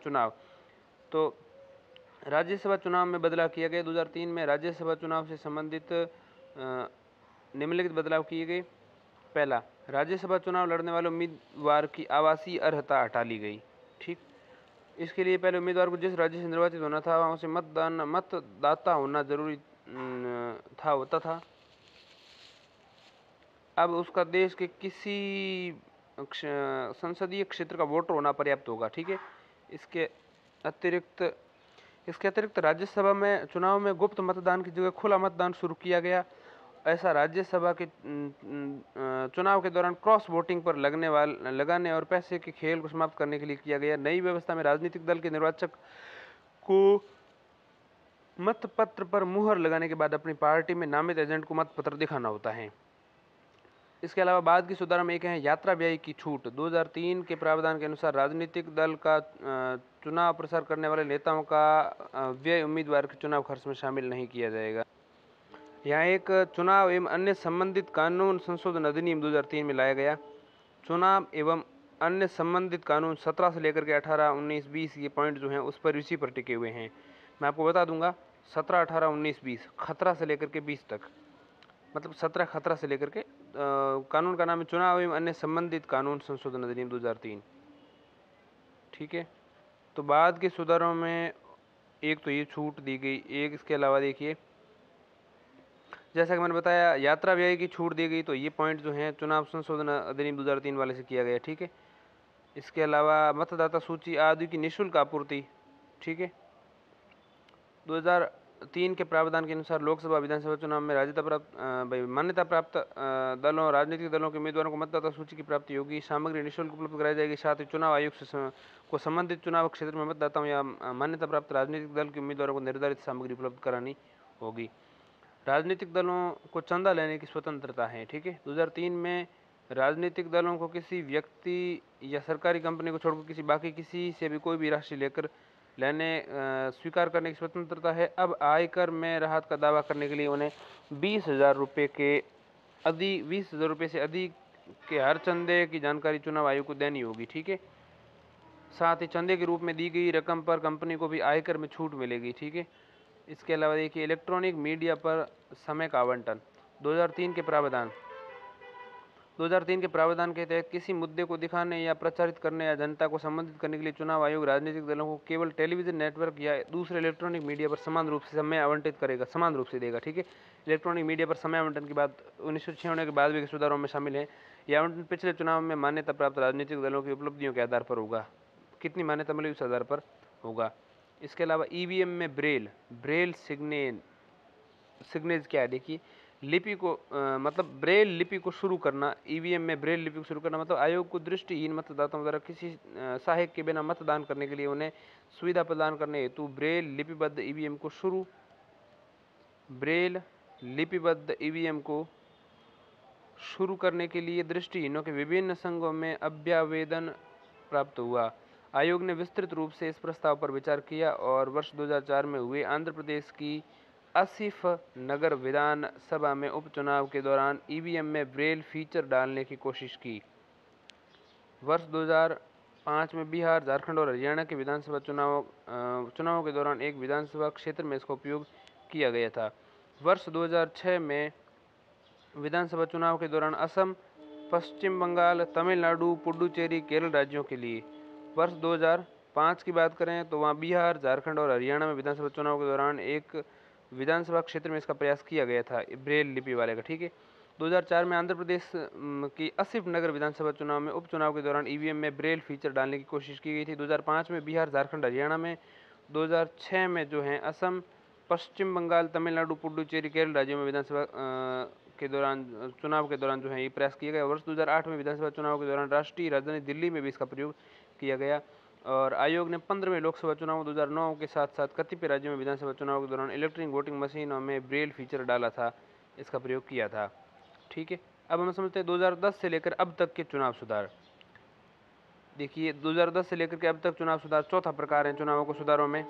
चुनाव। तो राज्यसभा चुनाव में बदलाव किया गया। 2003 में राज्यसभा चुनाव से संबंधित निम्नलिखित बदलाव किए गए। पहला, राज्यसभा चुनाव लड़ने वाले उम्मीदवार की आवासीय अर्हता हटा ली गई। ठीक, इसके लिए पहले उम्मीदवार को जिस राज्य से निर्वाचित होना था वहाँ से मतदाता होना जरूरी होता था। अब उसका देश के किसी संसदीय क्षेत्र का वोटर होना पर्याप्त होगा। ठीक है, इसके अतिरिक्त राज्यसभा में चुनाव में गुप्त मतदान की जगह खुला मतदान शुरू किया गया। ऐसा राज्यसभा के चुनाव के दौरान क्रॉस वोटिंग पर लगाने और पैसे के खेल को समाप्त करने के लिए किया गया। नई व्यवस्था में राजनीतिक दल के निर्वाचक को मतपत्र पर मुहर लगाने के बाद अपनी पार्टी में नामित एजेंट को मतपत्र दिखाना होता है। इसके अलावा बाद की सुधार में एक है यात्रा व्यय की छूट। 2003 के प्रावधान के अनुसार राजनीतिक दल का चुनाव प्रचार करने वाले नेताओं का व्यय उम्मीदवार के चुनाव खर्च में शामिल नहीं किया जाएगा। यहाँ एक चुनाव एवं अन्य संबंधित कानून संशोधन अधिनियम 2003 में लाया गया। चुनाव एवं अन्य संबंधित कानून 17 से लेकर के 18, 19, 20 ये पॉइंट जो हैं उस पर इसी पर टिके हुए हैं। मैं आपको बता दूंगा 17, 18, 19, 20 खतरा से लेकर के 20 तक, मतलब 17 खतरा से लेकर के कानून का नाम है चुनाव एवं अन्य संबंधित कानून संशोधन अधिनियम 2003। ठीक है, तो बाद के सुधारों में एक तो ये छूट दी गई, एक इसके अलावा देखिए जैसा कि मैंने बताया यात्रा व्यय की छूट दी गई, तो ये पॉइंट जो है चुनाव संशोधन अधिनियम 2003 वाले से किया गया। ठीक है, इसके अलावा मतदाता सूची आदि की निःशुल्क आपूर्ति। ठीक है, 2003 के प्रावधान के अनुसार लोकसभा विधानसभा चुनाव में मान्यता प्राप्त दलों राजनीतिक दलों के उम्मीदवारों को मतदाता सूची की प्राप्ति होगी। सामग्री निःशुल्क उपलब्ध कराई जाएगी। साथ ही चुनाव आयोग को संबंधित चुनाव क्षेत्र में मतदाताओं या मान्यता प्राप्त राजनीतिक दल के उम्मीदवारों को निर्धारित सामग्री उपलब्ध करानी होगी। राजनीतिक दलों को चंदा लेने की स्वतंत्रता है। ठीक है, 2003 में राजनीतिक दलों को किसी व्यक्ति या सरकारी कंपनी को छोड़कर किसी से भी कोई भी राशि स्वीकार करने की स्वतंत्रता है। अब आयकर में राहत का दावा करने के लिए उन्हें 20,000 रुपये से अधिक के हर चंदे की जानकारी चुनाव आयोग को देनी होगी। ठीक है, साथ ही चंदे के रूप में दी गई रकम पर कंपनी को भी आयकर में छूट मिलेगी। ठीक है, इसके अलावा देखिए इलेक्ट्रॉनिक मीडिया पर समय का आवंटन। 2003 के प्रावधान के तहत किसी मुद्दे को दिखाने या प्रचारित करने या जनता को संबोधित करने के लिए चुनाव आयोग राजनीतिक दलों को केवल टेलीविजन नेटवर्क या दूसरे इलेक्ट्रॉनिक मीडिया पर समान रूप से समय आवंटित करेगा, समान रूप से देगा। ठीक है, इलेक्ट्रॉनिक मीडिया पर समय आवंटन की बात 1996 के बाद भी सुधारों में शामिल है। यह आवंटन पिछले चुनाव में मान्यता प्राप्त राजनीतिक दलों की उपलब्धियों के आधार पर होगा, कितनी मान्यता मिली उस आधार पर होगा। इसके अलावा ईवीएम में ब्रेल सिग्नेज क्या है, देखिए लिपि को मतलब ब्रेल लिपि को शुरू करना। ईवीएम में ब्रेल लिपि को शुरू करना मतलब आयोग को दृष्टिहीन मतदाताओं द्वारा किसी सहायक के बिना मतदान करने के लिए उन्हें सुविधा प्रदान करने हेतु ब्रेल लिपिबद्ध ईवीएम को शुरू करने के लिए दृष्टिहीनों के विभिन्न संघों में अभ्यावेदन प्राप्त हुआ। आयोग ने विस्तृत रूप से इस प्रस्ताव पर विचार किया और वर्ष 2004 में हुए आंध्र प्रदेश की आसिफ नगर विधानसभा में उपचुनाव के दौरान ईवीएम में ब्रेल फीचर डालने की कोशिश की। वर्ष 2005 में बिहार, झारखंड और हरियाणा के विधानसभा चुनावों के दौरान एक विधानसभा क्षेत्र में इसका उपयोग किया गया था। वर्ष 2006 में विधानसभा चुनाव के दौरान असम, पश्चिम बंगाल, तमिलनाडु, पुडुचेरी, केरल राज्यों के लिए। वर्ष 2005 की बात करें तो वहाँ बिहार, झारखंड और हरियाणा में विधानसभा चुनाव के दौरान एक विधानसभा क्षेत्र में इसका प्रयास किया गया था ब्रेल लिपि वाले का। ठीक है, 2004 में आंध्र प्रदेश की आसिफ नगर विधानसभा चुनाव में उपचुनाव के दौरान ईवीएम में ब्रेल फीचर डालने की कोशिश की गई थी। 2005 में बिहार, झारखंड, हरियाणा में, 2006 में जो है असम, पश्चिम बंगाल, तमिलनाडु, पुडुचेरी, केरल राज्यों में विधानसभा चुनाव के दौरान जो है ये प्रयास किया गया। वर्ष 2008 में विधानसभा चुनाव के दौरान राष्ट्रीय राजधानी दिल्ली में भी इसका प्रयोग किया गया और आयोग ने 15वें लोकसभा चुनाव 2009 के साथ साथ कतिपय राज्यों में विधानसभा चुनाव के दौरान इलेक्ट्रॉनिक वोटिंग मशीनों में ब्रेल फीचर डाला था, इसका प्रयोग किया था। ठीक है, अब हम समझते हैं 2010 से लेकर अब तक के चुनाव सुधार। देखिए 2010 से लेकर के अब तक चुनाव सुधार चौथा प्रकार है चुनावों को सुधारों में।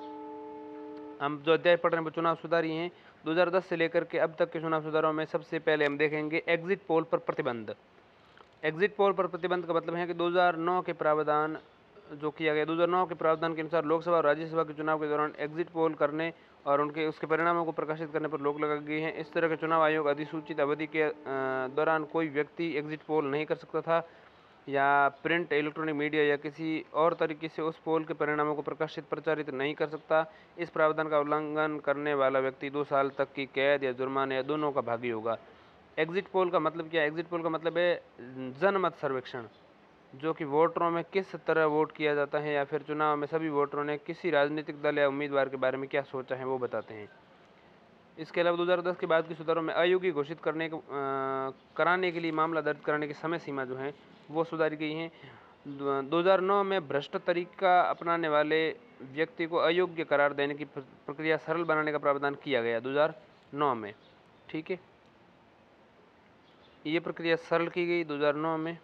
हम जो अध्याय पढ़ रहे हैं वो चुनाव सुधार ही हैं। 2010 से लेकर के अब तक के चुनाव सुधारों में सबसे पहले हम देखेंगे एग्जिट पोल पर प्रतिबंध। एग्जिट पोल पर प्रतिबंध का मतलब है कि 2009 के प्रावधान जो किया गया, 2009 के प्रावधान के अनुसार लोकसभा और राज्यसभा के चुनाव के दौरान एग्जिट पोल करने और उसके परिणामों को प्रकाशित करने पर रोक लगा गई है। इस तरह के चुनाव आयोग अधिसूचित अवधि के दौरान कोई व्यक्ति एग्जिट पोल नहीं कर सकता था या प्रिंट, इलेक्ट्रॉनिक मीडिया या किसी और तरीके से उस पोल के परिणामों को प्रचारित नहीं कर सकता। इस प्रावधान का उल्लंघन करने वाला व्यक्ति 2 साल तक की कैद या जुर्माने या दोनों का भागी होगा। एग्जिट पोल का मतलब क्या है? एग्जिट पोल का मतलब है जनमत सर्वेक्षण, जो कि वोटरों में किस तरह वोट किया जाता है या फिर चुनाव में सभी वोटरों ने किसी राजनीतिक दल या उम्मीदवार के बारे में क्या सोचा है वो बताते हैं। इसके अलावा 2010 के बाद के सुधारों में अयोग्य घोषित कराने के लिए मामला दर्ज कराने की समय सीमा जो है वो सुधारी गई है। 2009 में भ्रष्ट तरीका अपनाने वाले व्यक्ति को अयोग्य करार देने की प्रक्रिया सरल बनाने का प्रावधान किया गया 2009 में। ठीक है, ये प्रक्रिया सरल की गई 2009 में।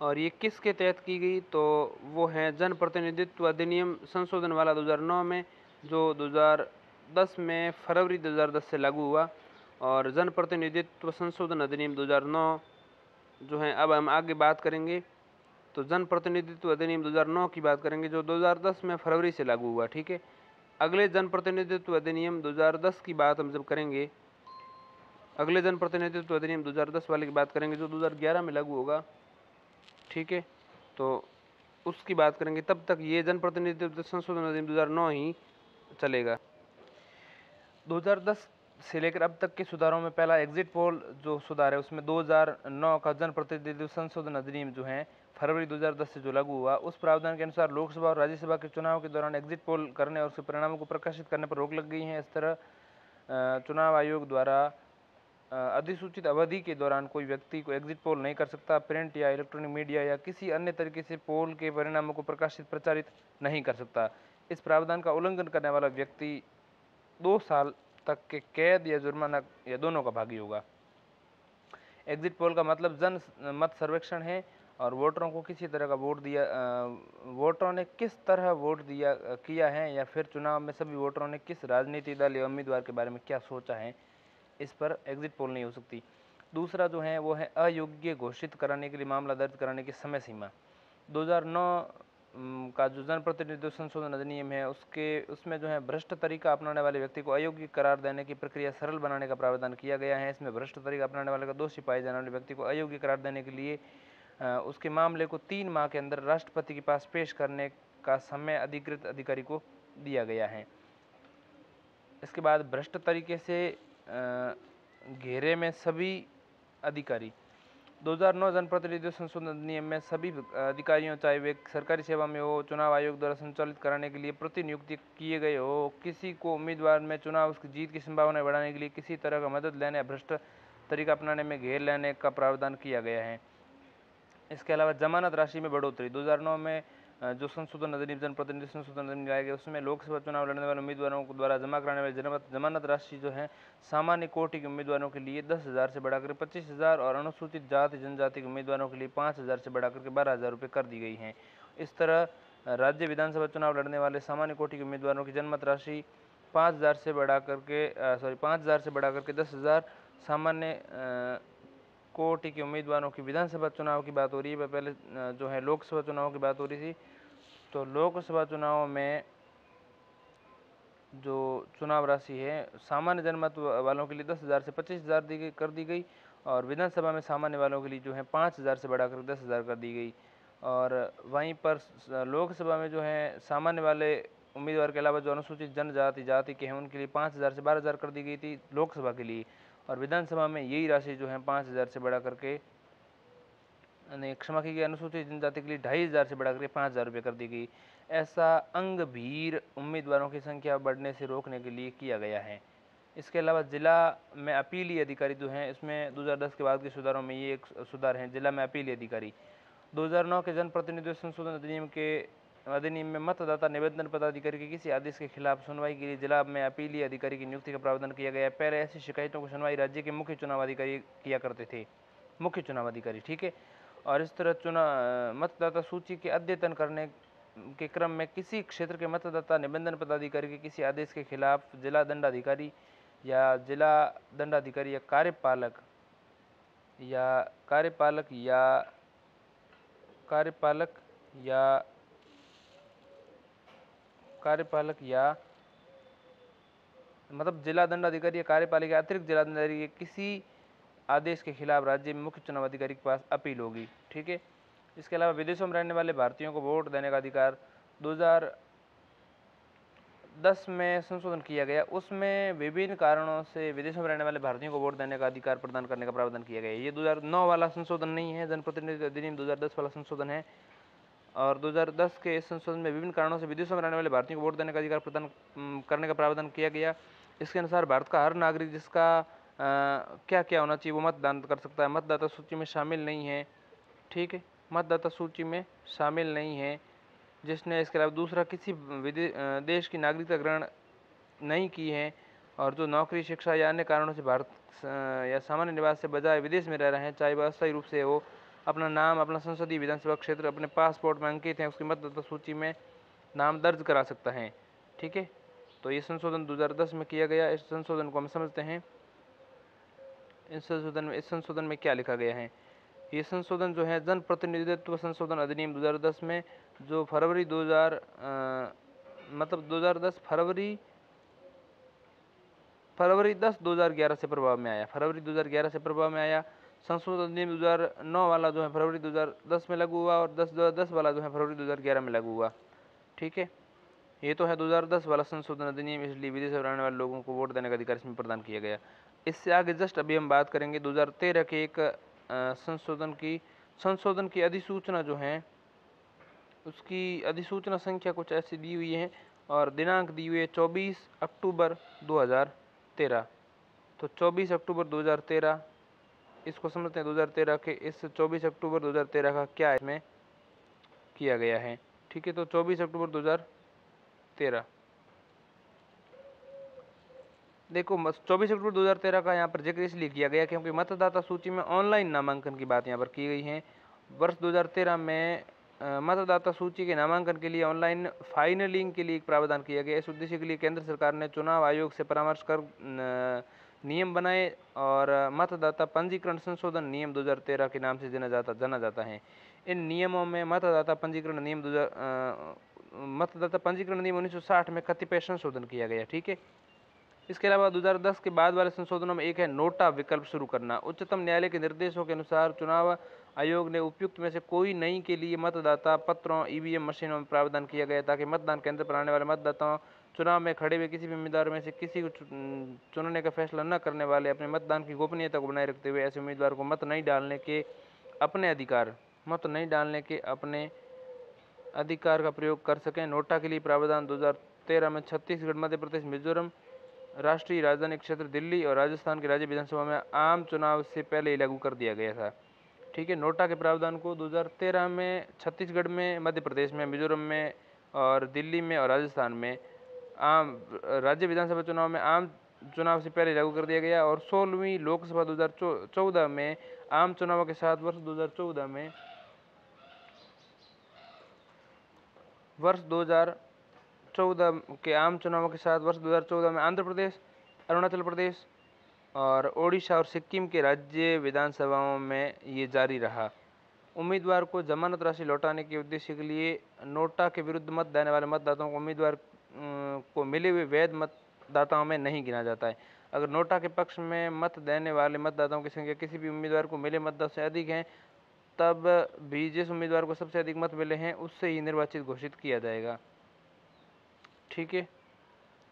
और ये किसके तहत की गई? तो वो है जनप्रतिनिधित्व अधिनियम संशोधन वाला 2009 में, जो 2010 में फरवरी 2010 से लागू हुआ। और जनप्रतिनिधित्व संशोधन अधिनियम 2009 जो है, अब हम आगे बात करेंगे तो जनप्रतिनिधित्व अधिनियम 2009 की बात करेंगे जो 2010 में फरवरी से लागू हुआ। ठीक है, अगले जनप्रतिनिधित्व अधिनियम 2010 की बात हम जब करेंगे, अगले जनप्रतिनिधित्व अधिनियम 2010 वाले की बात करेंगे जो 2011 में लागू होगा, ठीक है, तो उसकी बात करेंगे। तब तक ये जनप्रतिनिधित्व संशोधन अधिनियम 2009 ही चलेगा। 2010 से लेकर अब तक के सुधारों में पहला एग्जिट पोल जो सुधार है उसमें 2009 का जनप्रतिनिधित्व संशोधन अधिनियम जो है फरवरी 2010 से जो लागू हुआ, उस प्रावधान के अनुसार लोकसभा और राज्यसभा के चुनाव के दौरान एग्जिट पोल करने और उसके परिणामों को प्रकाशित करने पर रोक लग गई है। इस तरह चुनाव आयोग द्वारा अधिसूचित अवधि के दौरान कोई व्यक्ति को एग्जिट पोल नहीं कर सकता, प्रिंट या इलेक्ट्रॉनिक मीडिया या किसी अन्य तरीके से पोल के परिणामों को प्रचारित नहीं कर सकता। इस प्रावधान का उल्लंघन करने वाला व्यक्ति 2 साल तक के कैद या जुर्माना या दोनों का भागी होगा। एग्जिट पोल का मतलब जन मत सर्वेक्षण है और वोटरों को किसी तरह का वोटरों ने किस तरह वोट किया है या फिर चुनाव में सभी वोटरों ने किस राजनीतिक दल या उम्मीदवार के बारे में क्या सोचा है, इस पर एग्जिट पोल नहीं हो सकती। दूसरा जो है वो है अयोग्य घोषित कराने के लिए मामला दर्ज कराने की समय सीमा। 2009 का जो जनप्रतिनिधित्व संशोधन अधिनियम है उसमें जो है भ्रष्ट तरीका अपनाने वाले व्यक्ति को अयोग्य करार देने की प्रक्रिया सरल बनाने का प्रावधान किया गया है। इसमें भ्रष्ट तरीका अपनाने वाले का दोषी पाए जाने वाले व्यक्ति को अयोग्य करार देने के लिए उसके मामले को 3 माह के अंदर राष्ट्रपति के पास पेश करने का समय अधिकृत अधिकारी को दिया गया है। इसके बाद भ्रष्ट तरीके से घेरे में सभी अधिकारी 2009 जनप्रतिनिधित्व संशोधन अधिनियम में सभी अधिकारियों चाहे वे सरकारी सेवा में हो, चुनाव आयोग द्वारा संचालित कराने के लिए प्रतिनियुक्ति किए गए हो, किसी को उम्मीदवार में चुनाव उसकी जीत की संभावना बढ़ाने के लिए किसी तरह का मदद लेने या भ्रष्ट तरीका अपनाने में घेर लेने का प्रावधान किया गया है। इसके अलावा जमानत राशि में बढ़ोतरी 2009 में जो संशोधन अधिनियम जनप्रतिनिधि संशोधन अधिनियम लाया गया उसमें लोकसभा चुनाव लड़ने वाले उम्मीदवारों को द्वारा जमा कराने वाली जमानत राशि जो है सामान्य कोटि के उम्मीदवारों के लिए 10,000 से बढ़ाकर 25,000 और अनुसूचित जाति जनजाति के उम्मीदवारों के लिए 5,000 से बढ़ाकर के 12,000 रुपये कर दी गई है। इस तरह राज्य विधानसभा चुनाव लड़ने वाले सामान्य कोटि के उम्मीदवारों की जन्मत राशि 5,000 से बढ़ा करके 10,000, सामान्य कोटि के उम्मीदवारों की विधानसभा चुनाव की बात हो रही है, पहले जो है लोकसभा चुनाव की बात हो रही थी। तो लोकसभा चुनाव में जो चुनाव राशि है सामान्य जनमत वालों के लिए 10,000 से 25,000 कर दी गई और विधानसभा में सामान्य वालों के लिए जो है 5,000 से बढ़ाकर 10,000 कर दी गई। और वहीं पर लोकसभा में जो है सामान्य वाले उम्मीदवार के अलावा जो अनुसूचित जनजाति जाति के हैं उनके लिए 5,000 से 12,000 कर दी गई थी लोकसभा के लिए, और विधानसभा में यही राशि जो है 5,000 से बढ़ा करके क्षमा की गई अनुसूचित जनजाति के लिए 2,500 से बढ़ाकर 5,000 रुपये कर दी गई। ऐसा अंग भीर उम्मीदवारों की संख्या बढ़ने से रोकने के लिए किया गया है। इसके अलावा जिला में अपीली अधिकारी जो हैं इसमें 2010 के बाद के सुधारों में ये एक सुधार है, जिला में अपीली अधिकारी 2009 के जनप्रतिनिधित्व संशोधन अधिनियम में मतदाता निबंधन पदाधिकारी के किसी आदेश के खिलाफ सुनवाई के लिए जिला में अपीली अधिकारी की नियुक्ति का प्रावधान किया गया है। पहले ऐसी शिकायतों की सुनवाई राज्य के मुख्य चुनाव अधिकारी किया करते थे, मुख्य चुनाव अधिकारी, ठीक है। और इस तरह मतदाता सूची के अद्यतन करने के क्रम में किसी क्षेत्र के मतदाता निबंधन पदाधिकारी के किसी आदेश के खिलाफ जिला दंडाधिकारी या कार्यपालक या मतलब जिला दंडाधिकारी या कार्यपालिका या अतिरिक्त जिला दंडाधिकारी के किसी आदेश के खिलाफ राज्य में मुख्य चुनाव अधिकारी के पास अपील होगी, ठीक है। इसके अलावा विदेशों में रहने वाले भारतीयों को वोट देने का अधिकार 2010 में संशोधन किया गया, उसमें विभिन्न कारणों से विदेशों में रहने वाले भारतीयों को वोट देने का अधिकार प्रदान करने का प्रावधान किया गया है। ये 2009 वाला संशोधन नहीं है, जनप्रतिनिधित्व अधिनियम 2010 वाला संशोधन है। और 2010 के इस संशोधन में विभिन्न कारणों से विदेशों में रहने वाले भारतीयों को वोट देने का अधिकार प्रदान करने का प्रावधान किया गया। इसके अनुसार भारत का हर नागरिक जिसका क्या क्या होना चाहिए वो मतदान कर सकता है, मतदाता सूची में शामिल नहीं है, ठीक है, मतदाता सूची में शामिल नहीं है जिसने इसके अलावा दूसरा किसी देश की नागरिकता ग्रहण नहीं की है और जो नौकरी शिक्षा या अन्य कारणों से भारत या सामान्य निवास से बजाय विदेश में रह रहे हैं, चाहे वह अस्थायी रूप से हो, अपना नाम अपना संसदीय विधानसभा क्षेत्र अपने पासपोर्ट में अंकित है, उसकी मतदाता सूची में नाम दर्ज करा सकता है, ठीक है। तो ये संशोधन 2010 में किया गया। इस संशोधन को हम समझते हैं। इस संशोधन में क्या लिखा गया है। ये संशोधन जो है जनप्रतिनिधित्व संशोधन अधिनियम 2010 में जो फरवरी मतलब 2010 फरवरी 10 2011 से प्रभाव में आया, फरवरी 2011 से प्रभाव में आया। संशोधन अधिनियम 2009 वाला जो है फरवरी 2010 में लागू हुआ, और 2010 वाला जो है फरवरी 2011 में लागू हुआ। ठीक है, ये तो है 2010 वाला संशोधन अधिनियम, इसलिए विदेश से रहने वाले लोगों को वोट देने का अधिकार इसमें प्रदान किया गया। इससे आगे जस्ट अभी हम बात करेंगे 2013 के एक संशोधन की अधिसूचना जो है, उसकी अधिसूचना संख्या कुछ ऐसी दी हुई है और दिनांक दी हुई है 24 अक्टूबर 2013। तो 24 अक्टूबर 2013 इसको समझते हैं। 2013 के इस 24 अक्टूबर 2013 का क्या इसमें किया गया है। ठीक है, तो 24 अक्टूबर 2013 देखो 24 अक्टूबर 2013 का यहाँ पर जिक्र इसलिए किया गया क्योंकि मतदाता सूची में ऑनलाइन नामांकन की बात यहाँ पर की गई है। वर्ष 2013 में मतदाता सूची के नामांकन के लिए ऑनलाइन फाइनलिंग के लिए एक प्रावधान किया गया। इस उद्देश्य के लिए केंद्र सरकार ने चुनाव आयोग से परामर्श कर नियम बनाए और मतदाता पंजीकरण संशोधन नियम 2013 के नाम से जाना जाता है। इन नियमों में मतदाता पंजीकरण नियम 1960 में कतिपय संशोधन किया गया। ठीक है, इसके अलावा 2010 के बाद वाले संशोधनों में एक है नोटा विकल्प शुरू करना। उच्चतम न्यायालय के निर्देशों के अनुसार चुनाव आयोग ने उपयुक्त में से कोई नई के लिए मतदाता पत्रों ईवीएम मशीनों में प्रावधान किया गया ताकि मतदान केंद्र पर आने वाले मतदाताओं चुनाव में खड़े हुए किसी भी उम्मीदवार में से किसी को चुनने का फैसला न करने वाले अपने मतदान की गोपनीयता को बनाए रखते हुए ऐसे उम्मीदवार को मत नहीं डालने के अपने अधिकार का प्रयोग कर सकें। नोटा के लिए प्रावधान 2013 में छत्तीसगढ़, मध्य प्रदेश, मिजोरम, राष्ट्रीय राजधानी क्षेत्र दिल्ली और राजस्थान की राज्य विधानसभा में आम चुनाव से पहले ही लागू कर दिया गया था। ठीक है, नोटा के प्रावधान को 2013 में छत्तीसगढ़ में, मध्य प्रदेश में, मिजोरम में और दिल्ली में और राजस्थान में आम राज्य विधानसभा चुनाव में आम चुनाव से पहले लागू कर दिया गया। और 16वीं लोकसभा 2014 में आम चुनावों के साथ वर्ष 2014 के आम चुनावों के साथ वर्ष 2014 में आंध्र प्रदेश, अरुणाचल प्रदेश और ओडिशा और सिक्किम के राज्य विधानसभाओं में ये जारी रहा। उम्मीदवार को जमानत राशि लौटाने के उद्देश्य के लिए नोटा के विरुद्ध मत देने वाले मतदाताओं को उम्मीदवार को मिले हुए वैध मतदाताओं में नहीं गिना जाता है। अगर नोटा के पक्ष में मत देने वाले मतदाताओं की संख्या किसी भी उम्मीदवार को मिले मतदाताओं से अधिक है, तब भी जिस उम्मीदवार को सबसे अधिक मत मिले हैं उससे ही निर्वाचित घोषित किया जाएगा। ठीक है,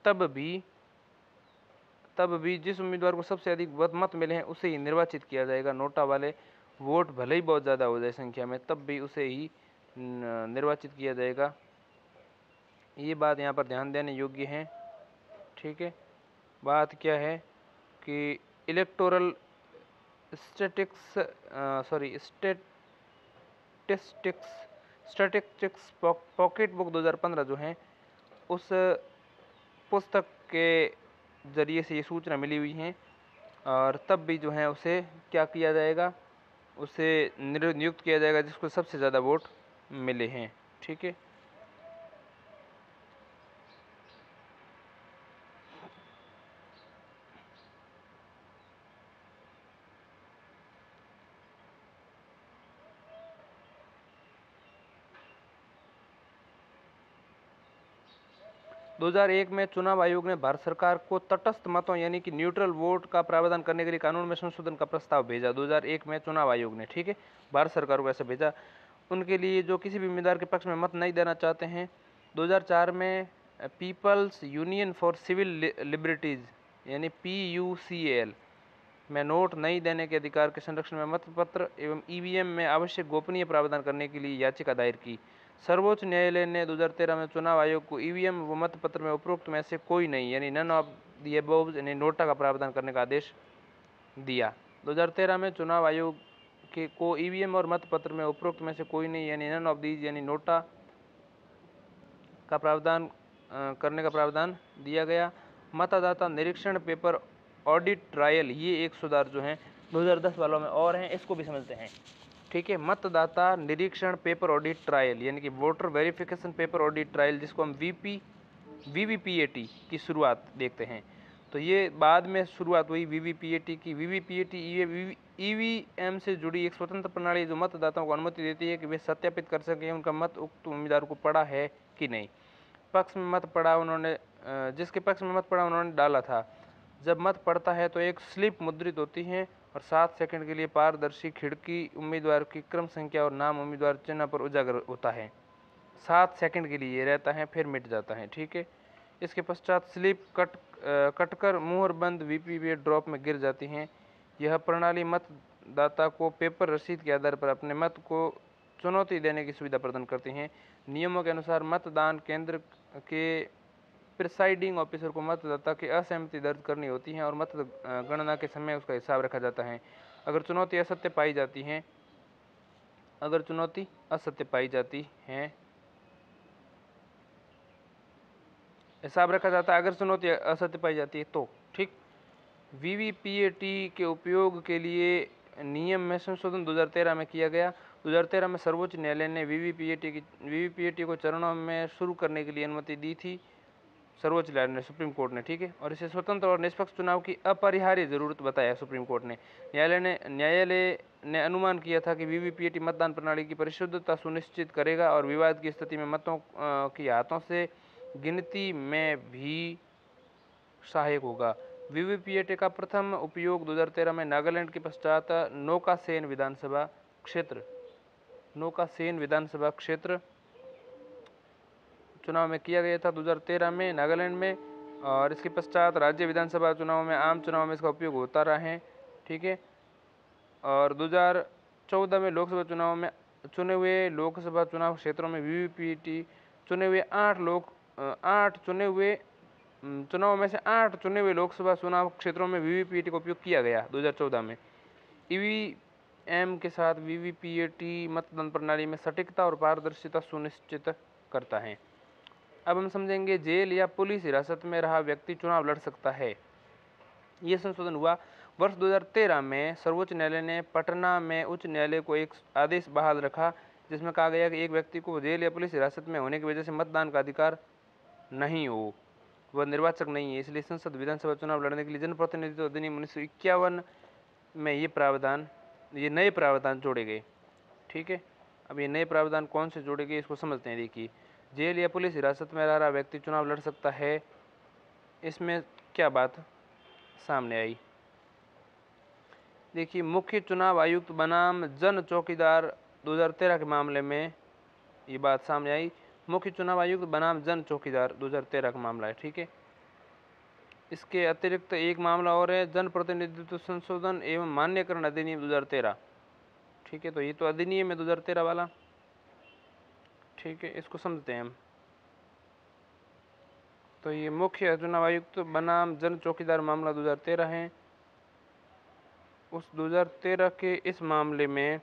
तब भी जिस उम्मीदवार को सबसे अधिक मत मिले हैं उसे ही निर्वाचित किया जाएगा। नोटा वाले वोट भले ही बहुत ज़्यादा हो जाए संख्या में, तब भी उसे ही निर्वाचित किया जाएगा। ये बात यहाँ पर ध्यान देने योग्य है। ठीक है, बात क्या है कि इलेक्टोरल स्टैटिस्टिक्स पॉकेट बुक 2015 जो है, उस पुस्तक के जरिए से ये सूचना मिली हुई है। और तब भी जो है उसे क्या किया जाएगा, उसे नियुक्त किया जाएगा जिसको सबसे ज़्यादा वोट मिले हैं। ठीक है, दो 2001 में चुनाव आयोग ने भारत सरकार को तटस्थ मतों यानी कि न्यूट्रल वोट का प्रावधान करने के लिए कानून में संशोधन का प्रस्ताव भेजा। 2001 में चुनाव आयोग ने, ठीक है, भारत सरकार को ऐसा भेजा उनके लिए जो किसी भी उम्मीदवार के पक्ष में मत नहीं देना चाहते हैं। 2004 में peoples union for civil liberties यानी PUCL में नोट नहीं देने के अधिकार के संरक्षण में मतपत्र एवं EVM में आवश्यक गोपनीय प्रावधान करने के लिए याचिका दायर की। सर्वोच्च न्यायालय ने 2013 में चुनाव आयोग को EVM व मतपत्र में उपरोक्त में से कोई नहीं यानी नन ऑफ द अबव यानी नोटा का प्रावधान करने का आदेश दिया। 2013 में चुनाव आयोग के को EVM और मतपत्र में उपरोक्त में से कोई नहीं यानी नन ऑफ दीज यानी नोटा का प्रावधान करने का प्रावधान दिया गया। मतदाता निरीक्षण पेपर ऑडिट ट्रायल, ये एक सुधार जो है 2010 वालों में और हैं, इसको भी समझते हैं। ठीक है, मतदाता निरीक्षण पेपर ऑडिट ट्रायल यानी कि voter verification paper audit trial, जिसको हम VVPAT की शुरुआत देखते हैं। तो ये बाद में शुरुआत हुई VVPAT की। VVPAT EVM से जुड़ी एक स्वतंत्र प्रणाली जो मतदाताओं को अनुमति देती है कि वे सत्यापित कर सकें उनका मत उक्त उम्मीदवार को पड़ा है कि नहीं। पक्ष में मत पड़ा उन्होंने जिसके पक्ष में मत पड़ा उन्होंने डाला था। जब मत पड़ता है तो एक स्लिप मुद्रित होती है और 7 सेकंड के लिए पारदर्शी खिड़की उम्मीदवार की क्रम संख्या और नाम उम्मीदवार चिन्ह पर उजागर होता है। 7 सेकंड के लिए ये रहता है, फिर मिट जाता है। ठीक है। इसके पश्चात स्लिप कटकर मुहर बंद वीवीपैट ड्रॉप में गिर जाती हैं। यह प्रणाली मतदाता को पेपर रसीद के आधार पर अपने मत को चुनौती देने की सुविधा प्रदान करती हैं। नियमों के अनुसार मतदान केंद्र के प्रिसाइडिंग ऑफिसर को मतदाता की असहमति दर्ज करनी होती है और मतगणना के समय उसका हिसाब रखा जाता है। अगर चुनौती असत्य पाई जाती है हिसाब रखा जाता है। अगर चुनौती असत्य पाई जाती है तो ठीक। वीवीपीएटी के उपयोग के लिए नियम में संशोधन 2013 में किया गया। 2013 में सर्वोच्च न्यायालय ने वीवीपीएटी को चरणों में शुरू करने के लिए अनुमति दी थी, सर्वोच्च न्यायालय ने, सुप्रीम कोर्ट ने। ठीक है। और इसे स्वतंत्र और निष्पक्ष चुनाव की अपरिहार्य जरूरत बताया सुप्रीम कोर्ट ने। न्यायालय ने अनुमान किया था कि वीवीपीएटी मतदान प्रणाली की परिशुद्धता सुनिश्चित करेगा और विवाद की स्थिति में मतों की हाथों से गिनती में भी सहायक होगा। वीवीपीएटी का प्रथम उपयोग 2013 में नागालैंड के पश्चात नौकासेन विधानसभा क्षेत्र चुनाव में किया गया था 2013 में नागालैंड में, और इसके पश्चात राज्य विधानसभा चुनाव में, आम चुनाव में इसका उपयोग होता रहा है। ठीक है। और 2014 में लोकसभा चुनाव में चुने हुए लोकसभा चुनाव क्षेत्रों में वीवीपीएटी चुनाव में से 8 चुने हुए लोकसभा चुनाव क्षेत्रों में वीवीपीएटी का उपयोग किया गया 2014 में। ईवीएम के साथ वीवीपीएटी मतदान प्रणाली में सटीकता और पारदर्शिता सुनिश्चित करता है। अब हम समझेंगे जेल या पुलिस हिरासत में रहा व्यक्ति चुनाव लड़ सकता है। ये संशोधन हुआ वर्ष 2013 में। सर्वोच्च न्यायालय ने पटना में उच्च न्यायालय को एक आदेश बहाल रखा जिसमें कहा गया कि एक व्यक्ति को जेल या पुलिस हिरासत में होने की वजह से मतदान का अधिकार नहीं हो, वह निर्वाचक नहीं है, इसलिए संसद विधानसभा चुनाव लड़ने के लिए जनप्रतिनिधित्व अधिनियम 1951 में ये नए प्रावधान जोड़े गए। ठीक है। अब ये नए प्रावधान कौन से जोड़े गए इसको समझते हैं। देखिए, जेल या पुलिस हिरासत में रह रहा व्यक्ति चुनाव लड़ सकता है। इसमें क्या बात सामने आई, देखिए, मुख्य चुनाव आयुक्त बनाम जन चौकीदार 2013 के मामले में ये बात सामने आई। मुख्य चुनाव आयुक्त बनाम जन चौकीदार 2013 का मामला है। ठीक है। इसके अतिरिक्त एक मामला और है, जन प्रतिनिधित्व संशोधन एवं मान्यकरण अधिनियम 2013। ठीक है। तो ये तो अधिनियम है 2013 वाला। ठीक है। इसको समझते हैं हम। तो ये मुख्य चुनाव आयुक्त बनाम जन चौकीदार मामला 2013 है। उस 2013 के इस मामले में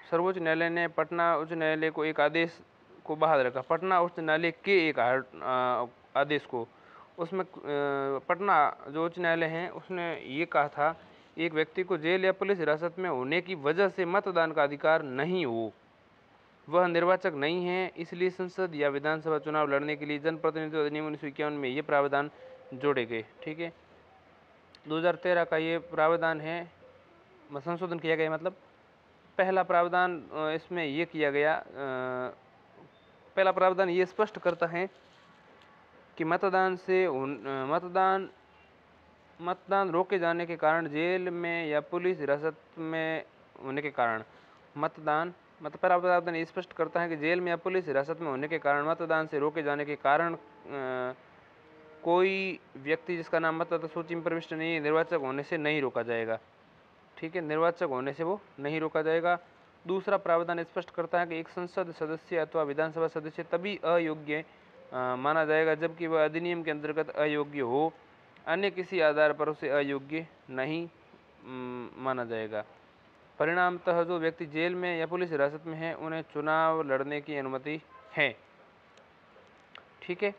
सर्वोच्च न्यायालय ने पटना उच्च न्यायालय को एक आदेश को बहाल रखा। पटना उच्च न्यायालय के एक आदेश को, उसमें पटना जो उच्च न्यायालय है उसने ये कहा था, एक व्यक्ति को जेल या पुलिस हिरासत में होने की वजह से मतदान का अधिकार नहीं हो, वह निर्वाचक नहीं है, इसलिए संसद या विधानसभा चुनाव लड़ने के लिए जनप्रतिनिधित्व अधिनियम 1951 में ये प्रावधान जोड़े गए। ठीक है। 2013 का ये प्रावधान है, संशोधन किया गया। मतलब पहला प्रावधान इसमें ये किया गया, पहला प्रावधान ये स्पष्ट करता है कि मतदान रोके जाने के कारण, जेल में या पुलिस हिरासत में होने के कारण पहला प्रावधान ये स्पष्ट करता है कि जेल में या पुलिस हिरासत में होने के कारण मतदान से रोके जाने के कारण कोई व्यक्ति जिसका नाम मतदाता सूची में प्रविष्ट नहीं है, निर्वाचक होने से नहीं रोका जाएगा। ठीक है। निर्वाचक होने से वो नहीं रोका जाएगा। दूसरा प्रावधान स्पष्ट करता है कि एक संसद सदस्य अथवा विधानसभा सदस्य तभी अयोग्य माना जाएगा जबकि वह अधिनियम के अंतर्गत अयोग्य हो, अन्य किसी आधार पर उसे अयोग्य नहीं माना जाएगा। परिणामतः जो व्यक्ति जेल में या पुलिस हिरासत में है उन्हें चुनाव लड़ने की अनुमति है। ठीक है।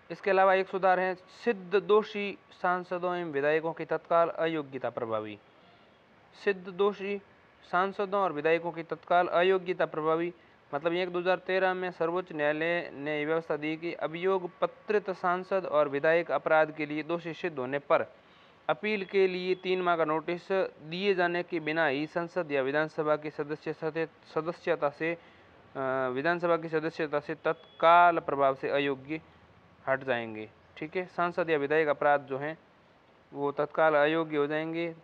इसके अलावा एक सुधार है, सिद्ध दोषी सांसदों एवं विधायकों की तत्काल अयोग्यता प्रभावी। सिद्ध दोषी सांसदों और विधायकों की तत्काल अयोग्यता प्रभावी मतलब 2013 में सर्वोच्च न्यायालय ने व्यवस्था दी कि अभियोग पत्रित सांसद और विधायक अपराध के लिए दोषी सिद्ध होने पर अपील के लिए 3 माह का नोटिस दिए जाने के बिना ही संसद या विधानसभा की सदस्यता से विधानसभा की सदस्यता से तत्काल प्रभाव से अयोग्य हट जाएंगे। ठीक है, सांसद या विधायक अपराध जो हैं वो तत्काल अयोग्य हो जाएंगे।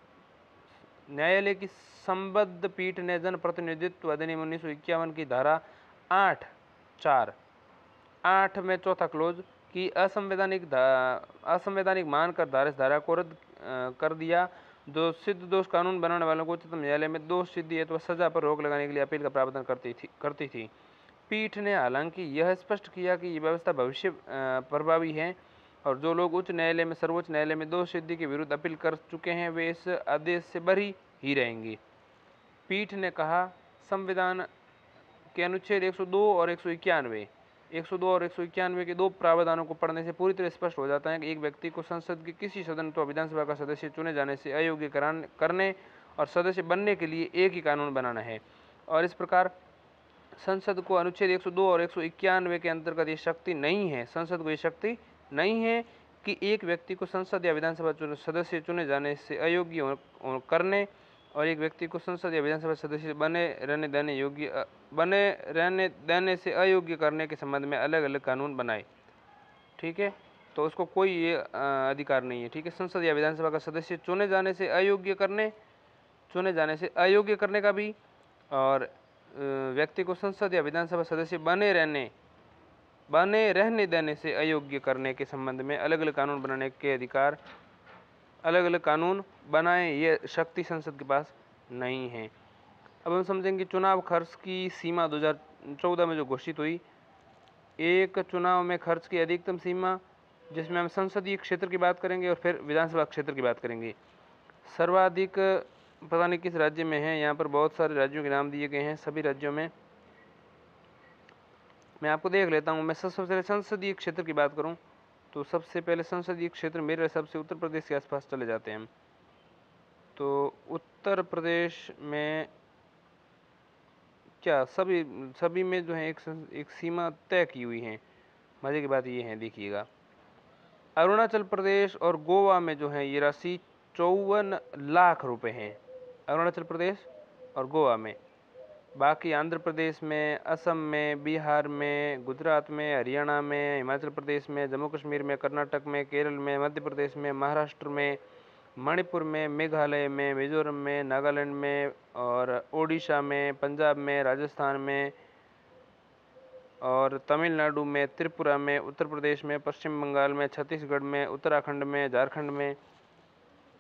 न्यायालय की संबद्ध पीठ ने जन प्रतिनिधित्व अधिनियम 1951 की धारा 8 में चौथा क्लोज की असंवैधानिक मानकर धारा को रद्द कर दिया, जो सिद्ध दोष कानून बनाने वालों को उच्चतम न्यायालय में दोष सिद्धि अथवा सजा पर रोक लगाने के लिए अपील का प्रावधान करती थी। पीठ ने हालांकि यह स्पष्ट किया कि ये व्यवस्था भविष्य प्रभावी है और जो लोग उच्च न्यायालय में सर्वोच्च न्यायालय में दोष सिद्धि के विरुद्ध अपील कर चुके हैं वे इस आदेश से बरी ही रहेंगे। पीठ ने कहा, संविधान के अनुच्छेद 102 और 191 के 2 प्रावधानों को पढ़ने से पूरी तरह स्पष्ट हो जाता है कि एक व्यक्ति को संसद के किसी सदन अथवा विधानसभा का सदस्य चुने जाने से अयोग्य करने और सदस्य बनने के लिए एक ही कानून बनाना है। और इस प्रकार संसद को अनुच्छेद 102 और 191 के अंतर्गत ये शक्ति नहीं है, संसद को ये शक्ति नहीं है कि एक व्यक्ति को संसद या विधानसभा सदस्य चुने जाने से अयोग्य करने और एक व्यक्ति को संसद या विधानसभा सदस्य बने रहने देने से अयोग्य करने के संबंध में अलग अलग कानून बनाए। ठीक है, तो उसको कोई ये अधिकार नहीं है। ठीक है, संसद या विधानसभा का सदस्य चुने जाने से अयोग्य करने का भी और व्यक्ति को संसद या विधानसभा सदस्य बने रहने देने से अयोग्य करने के संबंध में अलग अलग कानून बनाने के अधिकार, अलग अलग कानून बनाए, ये शक्ति संसद के पास नहीं है। अब हम समझेंगे चुनाव खर्च की सीमा 2014 में जो घोषित हुई। एक चुनाव में खर्च की अधिकतम सीमा, जिसमें हम संसदीय क्षेत्र की बात करेंगे और फिर विधानसभा क्षेत्र की बात करेंगे। सर्वाधिक पता नहीं किस राज्य में है, यहाँ पर बहुत सारे राज्यों के नाम दिए गए हैं। सभी राज्यों में मैं आपको देख लेता हूँ। मैं सबसे पहले संसदीय क्षेत्र की बात करूँ तो सबसे पहले संसदीय क्षेत्र मेरे हिसाब से उत्तर प्रदेश के आसपास चले जाते हैं हम। तो उत्तर प्रदेश में क्या सभी में जो है एक सीमा तय की हुई है। मजे की बात ये है, देखिएगा, अरुणाचल प्रदेश और गोवा में जो है ये राशि 54 लाख रुपए है, अरुणाचल प्रदेश और गोवा में। बाकी आंध्र प्रदेश में, असम में, बिहार में, गुजरात में, हरियाणा में, हिमाचल प्रदेश में, जम्मू कश्मीर में, कर्नाटक में, केरल में, मध्य प्रदेश में, महाराष्ट्र में, मणिपुर में, मेघालय में, मिजोरम में, नागालैंड में और ओडिशा में, पंजाब में, राजस्थान में और तमिलनाडु में, त्रिपुरा में, उत्तर प्रदेश में, पश्चिम बंगाल में, छत्तीसगढ़ में, उत्तराखंड में, झारखंड में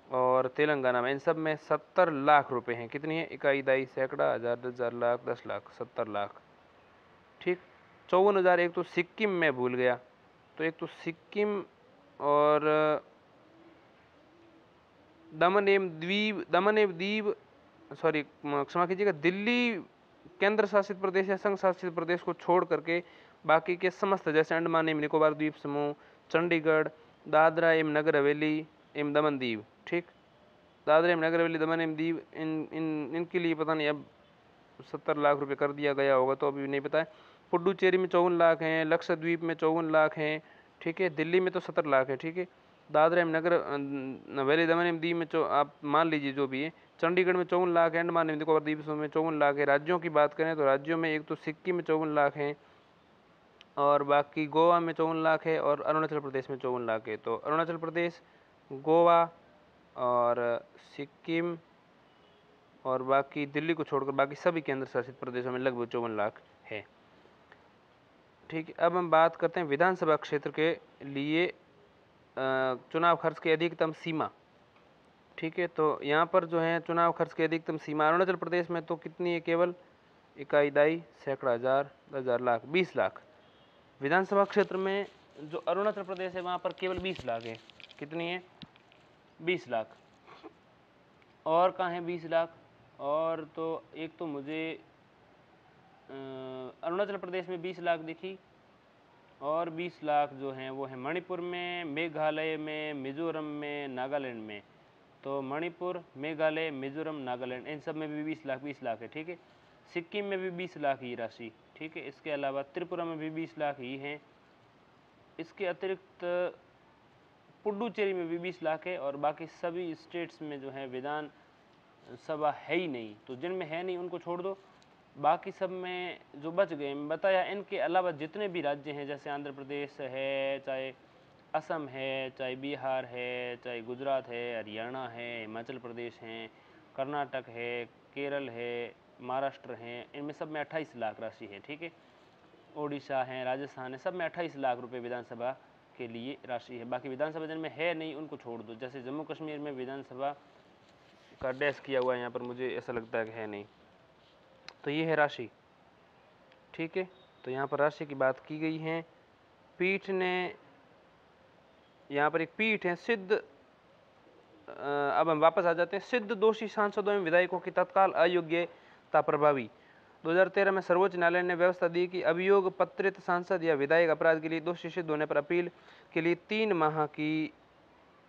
और तेलंगाना में, इन सब में 70 लाख रुपए हैं। कितनी है? इकाई, दाई, सैकड़ा, हजार, 10,000, लाख, 10 लाख, 70 लाख। ठीक, 54,000। एक तो सिक्किम में भूल गया, तो एक तो सिक्किम और दमन एवं दीव सॉरी क्षमा कीजिएगा, दिल्ली केंद्र शासित प्रदेश या संघ शासित प्रदेश को छोड़ करके बाकी के समस्त, जैसे अंडमान एवं निकोबार द्वीप समूह, चंडीगढ़, दादरा एवं नगर हवेली एवं दमन दीव। ठीक, दादरा एवं नगर हवेली, दमन एवं दीव, इनके लिए पता नहीं अब 70 लाख रुपए कर दिया गया होगा, तो अभी नहीं पता है। पुडुचेरी में 54 लाख हैं, लक्षद्वीप में 54 लाख हैं। ठीक है, दिल्ली में तो 70 लाख है। ठीक है, दादरा एवं नगर हवेली, दमन एवं दीव में आप मान लीजिए जो भी है। चंडीगढ़ में 54 लाख है, अंडमान एवं निकोबार द्वीप समूह में 54 लाख है। राज्यों की बात करें तो राज्यों में एक तो सिक्किम में 54 लाख हैं और बाकी गोवा में 54 लाख है और अरुणाचल प्रदेश में 54 लाख है। तो अरुणाचल प्रदेश, गोवा और सिक्किम और बाकी दिल्ली को छोड़कर बाकी सभी केंद्र शासित प्रदेशों में लगभग 54 लाख है। ठीक है, अब हम बात करते हैं विधानसभा क्षेत्र के लिए चुनाव खर्च की अधिकतम सीमा। ठीक है, तो यहाँ पर जो है चुनाव खर्च की अधिकतम सीमा अरुणाचल प्रदेश में तो कितनी है? केवल इकाई, दाई, सैकड़ा, हजार, 10,000, लाख, 20 लाख। विधानसभा क्षेत्र में जो अरुणाचल प्रदेश है वहाँ पर केवल 20 लाख है। कितनी है? 20 लाख। और कहाँ है 20 लाख? और तो एक तो मुझे अरुणाचल प्रदेश में 20 लाख दिखी और 20 लाख जो हैं वो है मणिपुर में, मेघालय में, मिजोरम में, नागालैंड में। तो मणिपुर, मेघालय, मिजोरम, नागालैंड, इन सब में भी 20 लाख है। ठीक है, सिक्किम में भी 20 लाख ही राशि। ठीक है, इसके अलावा त्रिपुरा में भी 20 लाख ही हैं। इसके अतिरिक्त पुडुचेरी में भी 20 लाख है और बाकी सभी स्टेट्स में जो है विधान सभा है ही नहीं। तो जिनमें है नहीं उनको छोड़ दो, बाकी सब में जो बच गए मैं बताया, इनके अलावा जितने भी राज्य हैं, जैसे आंध्र प्रदेश है, चाहे असम है, चाहे बिहार है, चाहे गुजरात है, हरियाणा है, हिमाचल प्रदेश है, कर्नाटक है, केरल है, महाराष्ट्र है, इनमें सब में 28 लाख राशि है। ठीक है, ओडिशा है, राजस्थान है, सब में 28 लाख रुपए विधानसभा के लिए राशि है। बाकी विधानसभा जिनमें है नहीं उनको छोड़ दो, जैसे जम्मू कश्मीर में विधानसभा का डैश किया हुआ है यहाँ पर, मुझे ऐसा लगता है कि है नहीं। तो ये है राशि। ठीक है, तो यहाँ पर राशि की बात की गई है। पीठ ने, यहाँ पर एक पीठ है सिद्ध, अब हम वापस आ जाते हैं। सिद्ध दोषी सांसदों एवं विधायकों की तत्काल अयोग्यता प्रभावी। 2013 में सर्वोच्च न्यायालय ने व्यवस्था दी कि अभियोग पत्रित सांसद या विधायक अपराध के लिए दोषी सिद्ध होने पर अपील के लिए 3 माह की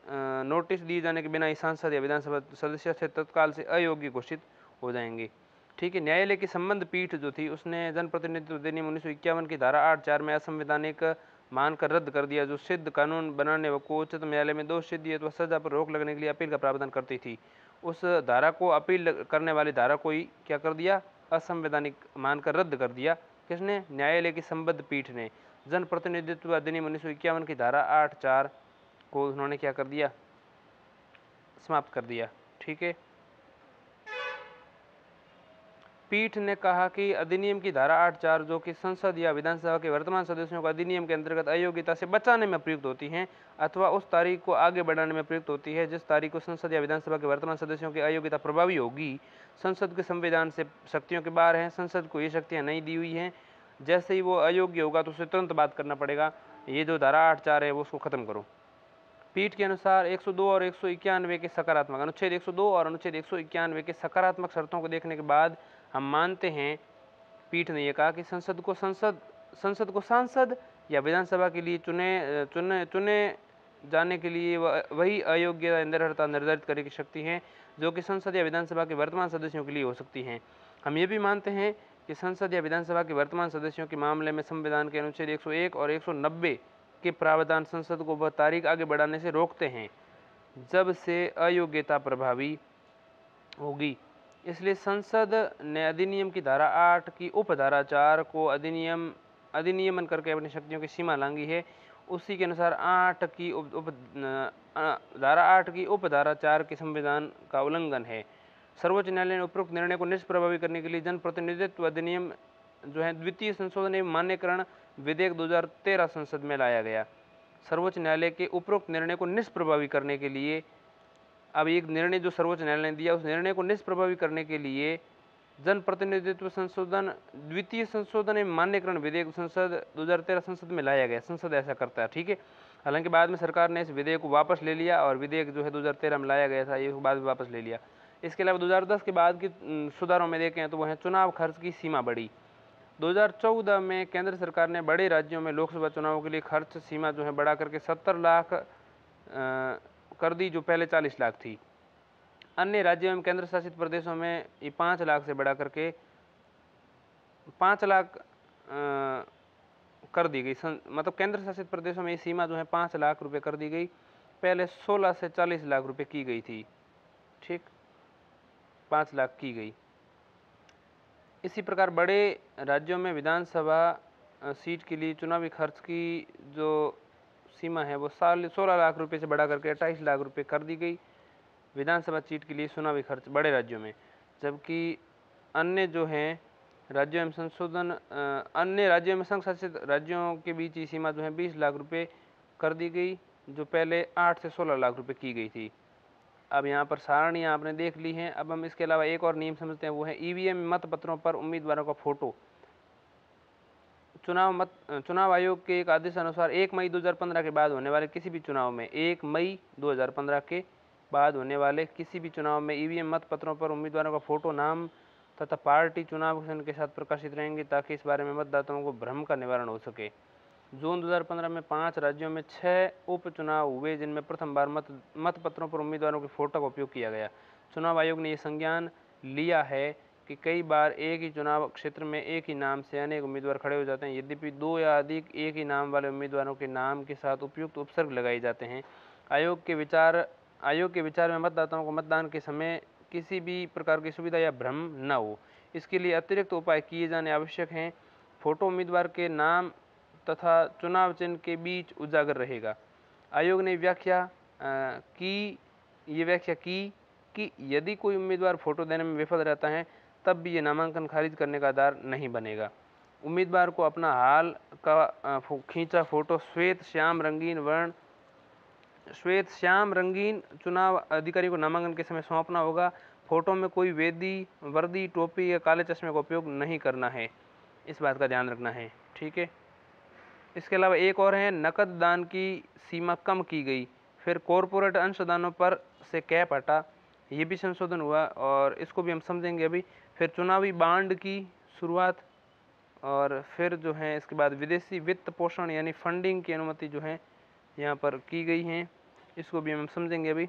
नोटिस दिए जाने के बिना ही सांसद या विधानसभा सदस्य से तत्काल से अयोग्य घोषित हो जाएंगे। ठीक है, न्यायालय की संबंध पीठ जो थी उसने जनप्रतिनिधित्व अधिनियम 1951 की धारा 8(4) में असंवैधानिक मानकर रद्द कर दिया, जो सिद्ध कानून बनाने को उच्चतम न्यायालय में दोष सिद्धि अथवा सजा पर रोक लगने के लिए अपील का प्रावधान करती थी। उस धारा को, अपील करने वाली धारा को ही क्या कर दिया, असंवैधानिक मानकर रद्द कर दिया। किसने? न्यायालय की संबद्ध पीठ ने। जनप्रतिनिधित्व अधिनियम 1951 की धारा 8(4) को उन्होंने क्या कर दिया, समाप्त कर दिया। ठीक है, पीठ ने कहा कि अधिनियम की धारा 8(4) जो कि संसद या विधानसभा के वर्तमान सदस्यों को अधिनियम के अंतर्गत अयोग्यता से बचाने में प्रयुक्त होती हैं अथवा उस तारीख को आगे बढ़ाने में प्रयुक्त होती है जिस तारीख को संसद या विधानसभा के वर्तमान सदस्यों की अयोग्यता प्रभावी होगी, संसद के संविधान से शक्तियों के बाहर है, संसद को ये शक्तियाँ नहीं दी हुई हैं। जैसे ही वो अयोग्य होगा तो उसे तुरंत बात करना पड़ेगा। ये जो धारा 8(4) है वो उसको खत्म करो। पीठ के अनुसार 102 और 191 के सकारात्मक, अनुच्छेद 102 और अनुच्छेद 191 के सकारात्मक शर्तों को देखने के बाद हम मानते हैं, पीठ ने यह कहा कि संसद को सांसद या विधानसभा के लिए चुने जाने के लिए वही अयोग्य निरर्हता निर्धारित करने की शक्ति है जो कि संसद या विधानसभा के वर्तमान सदस्यों के लिए हो सकती हैं। हम ये भी मानते हैं कि संसद या विधानसभा के वर्तमान सदस्यों के मामले में संविधान के अनुच्छेद 101 और 190 के प्रावधान संसद को वह तारीख आगे बढ़ाने से रोकते हैं जब से अयोग्यता प्रभावी होगी। इसलिए संसद ने अधिनियम की धारा 8 की उपधारा 4 को अधिनियमन करके अपनी शक्तियों की सीमा लांघी है। उसी के अनुसार धारा 8 की उपधारा 4 के संविधान का उल्लंघन है। सर्वोच्च न्यायालय ने उपरोक्त निर्णय को निष्प्रभावी करने के लिए जनप्रतिनिधित्व अधिनियम जो है द्वितीय संशोधन एवं मान्यकरण विधेयक 2013 संसद में लाया गया। सर्वोच्च न्यायालय के उपरोक्त निर्णय को निष्प्रभावी करने के लिए, अब एक निर्णय जो सर्वोच्च न्यायालय ने दिया उस निर्णय को निष्प्रभावी करने के लिए जनप्रतिनिधित्व संशोधन द्वितीय संशोधन एवं मान्यकरण विधेयक संसद 2013 संसद में लाया गया। संसद ऐसा करता है। ठीक है, हालांकि बाद में सरकार ने इस विधेयक को वापस ले लिया और विधेयक जो है 2013 में लाया गया था ये बाद में वापस ले लिया। इसके अलावा 2010 के बाद की सुधारों में देखें तो वह चुनाव खर्च की सीमा बढ़ी। 2014 में केंद्र सरकार ने बड़े राज्यों में लोकसभा चुनावों के लिए खर्च सीमा जो है बढ़ा करके 70 लाख कर दी, जो पहले 40 लाख थी। अन्य राज्यों एवं केंद्र शासित प्रदेशों में ये 5 लाख से बढ़ा करके 5 लाख कर दी गई। मतलब केंद्र शासित प्रदेशों में ये सीमा जो है 5 लाख रुपए कर दी गई, पहले 16 से 40 लाख रुपए की गई थी। ठीक, 5 लाख की गई। इसी प्रकार बड़े राज्यों में विधानसभा सीट के लिए चुनावी खर्च की जो सीमा है वो 16 लाख रुपए से बढ़ा करके 28 लाख रुपए कर दी गई विधानसभा सीट के लिए चुनावी खर्च बड़े राज्यों में। जबकि अन्य जो हैं राज्यों में अन्य राज्यों में संघ शासित राज्यों के बीच की सीमा जो है 20 लाख रुपए कर दी गई, जो पहले 8 से 16 लाख रुपए की गई थी। अब यहाँ पर सारणी आपने देख ली है। अब हम इसके अलावा एक और नियम समझते हैं, वो है ईवीएम मतपत्रों पर उम्मीदवारों का फोटो। चुनाव आयोग के एक आदेश अनुसार 1 मई 2015 के बाद होने वाले किसी भी चुनाव में 1 मई 2015 के बाद होने वाले किसी भी चुनाव में ईवीएम मतपत्रों पर उम्मीदवारों का फोटो, नाम तथा पार्टी चुनाव घोषणा के साथ प्रकाशित रहेंगे ताकि इस बारे में मतदाताओं को भ्रम का निवारण हो सके। जून 2015 में 5 राज्यों में 6 उपचुनाव हुए जिनमें प्रथम बार मतपत्रों पर उम्मीदवारों के फोटो का उपयोग किया गया। चुनाव आयोग ने यह संज्ञान लिया है कि कई बार एक ही चुनाव क्षेत्र में एक ही नाम से अनेक उम्मीदवार खड़े हो जाते हैं। यद्यपि 2 या अधिक एक ही नाम वाले उम्मीदवारों के नाम के साथ उपयुक्त उपसर्ग लगाए जाते हैं। आयोग के विचार में मतदाताओं को मतदान के समय किसी भी प्रकार की सुविधा या भ्रम न हो। इसके लिए अतिरिक्त उपाय किए जाने आवश्यक हैं। फोटो उम्मीदवार के नाम तथा चुनाव चिन्ह के बीच उजागर रहेगा। आयोग ने व्याख्या की कि यदि कोई उम्मीदवार फोटो देने में विफल रहता है तब भी ये नामांकन खारिज करने का आधार नहीं बनेगा। उम्मीदवार को अपना हाल का खींचा फोटो श्वेत श्याम रंगीन चुनाव अधिकारी को नामांकन के समय सौंपना होगा। फोटो में कोई वर्दी, टोपी या काले चश्मे का उपयोग नहीं करना है, इस बात का ध्यान रखना है। ठीक है। इसके अलावा एक और है, नकद दान की सीमा कम की गई। फिर कॉरपोरेट अंशदानों पर से कैप हटा, ये भी संशोधन हुआ और इसको भी हम समझेंगे अभी। फिर चुनावी बांड की शुरुआत, और फिर जो है इसके बाद विदेशी वित्त पोषण यानी फंडिंग की अनुमति जो है यहाँ पर की गई है, इसको भी हम समझेंगे अभी।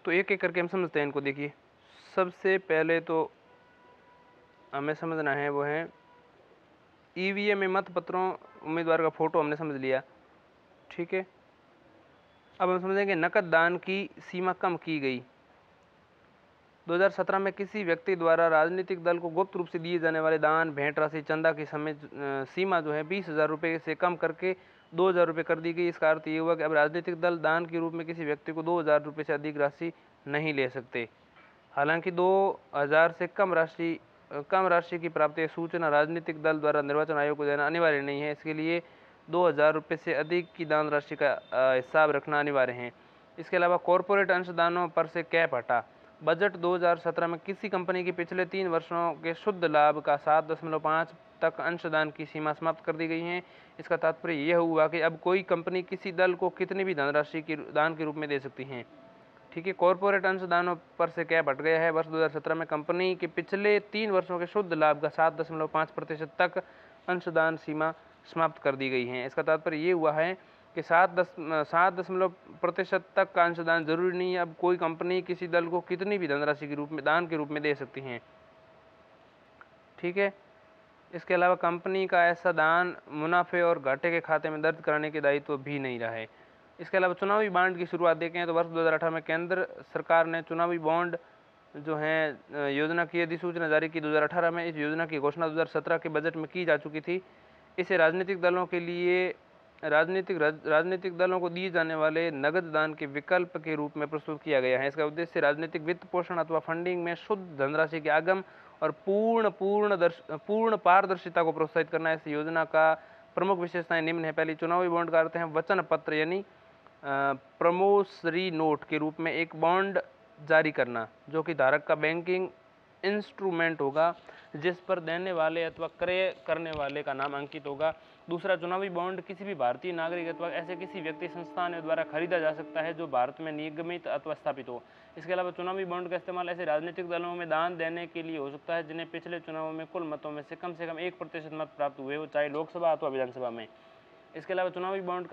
तो एक एक करके हम समझते हैं इनको। देखिए, सबसे पहले तो हमें समझना है वो है ईवीएम में मत पत्रों उम्मीदवार का फोटो, हमने समझ लिया। ठीक है। अब हम समझेंगे नकद दान की सीमा कम की गई। 2017 में किसी व्यक्ति द्वारा राजनीतिक दल को गुप्त रूप से दिए जाने वाले दान, भेंट राशि, चंदा की सीमा जो है 20,000 रुपये से कम करके 2,000 रुपये कर दी गई। इसका अर्थ ये हुआ कि अब राजनीतिक दल दान के रूप में किसी व्यक्ति को 2,000 रुपये से अधिक राशि नहीं ले सकते। हालांकि 2,000 से कम राशि की प्राप्ति या सूचना राजनीतिक दल द्वारा निर्वाचन आयोग को देना अनिवार्य नहीं है। इसके लिए 2,000 रुपये से अधिक की दान राशि का हिसाब रखना अनिवार्य है। इसके अलावा कॉरपोरेट अंशदानों पर से कैप हटा। बजट 2017 में किसी कंपनी के पिछले 3 वर्षों के शुद्ध लाभ का 7.5 तक अंशदान की सीमा समाप्त कर दी गई है। इसका तात्पर्य यह हुआ कि अब कोई कंपनी किसी दल को कितनी भी धनराशि की दान के रूप में दे सकती है। ठीक है। कॉरपोरेट अंशदानों पर से कैप हट गया है। वर्ष 2017 में कंपनी के पिछले 3 वर्षों के शुद्ध लाभ का 7.5% तक अंशदान सीमा समाप्त कर दी गई है। इसका तात्पर्य ये हुआ है कि 7% तक का अंशदान जरूरी नहीं है। अब कोई कंपनी किसी दल को कितनी भी धनराशि के रूप में दान के रूप में दे सकती है। ठीक है। इसके अलावा कंपनी का ऐसा दान मुनाफे और घाटे के खाते में दर्ज कराने के दायित्व भी नहीं रहा है। इसके अलावा चुनावी बॉन्ड की शुरुआत देखें तो वर्ष 2018 में केंद्र सरकार ने चुनावी बॉन्ड जो है योजना की अधिसूचना जारी की 2018 में। इस योजना की घोषणा 2017 के बजट में की जा चुकी थी। इसे राजनीतिक दलों को दिए जाने वाले नगद दान के विकल्प के रूप में प्रस्तुत किया गया है। इसका उद्देश्य राजनीतिक वित्त पोषण अथवा फंडिंग में शुद्ध धनराशि के आगम और पूर्ण पारदर्शिता को प्रोत्साहित करना है। इस योजना का प्रमुख विशेषताएं निम्न है। पहली, चुनावी बॉन्ड का अर्थ है वचन पत्र यानी प्रमोसरी नोट के रूप में एक बॉन्ड जारी करना, जो कि धारक का बैंकिंग इंस्ट्रूमेंट होगा जिस पर देने वाले अथवा क्रय करने वाले का नाम अंकित होगा। दूसरा, चुनावी बॉन्ड किसी भी भारतीय नागरिक अथवा ऐसे किसी व्यक्ति संस्थान द्वारा खरीदा जा सकता है जो भारत में निगमित अथवा स्थापित हो। इसके अलावा चुनावी बॉन्ड का इस्तेमाल ऐसे राजनीतिक दलों में दान देने के लिए हो सकता है जिन्हें पिछले चुनावों में कुल मतों में से कम 1% मत प्राप्त हुए हो, चाहे लोकसभा अथवा विधानसभा में। इसके अलावा चुनावी बॉन्ड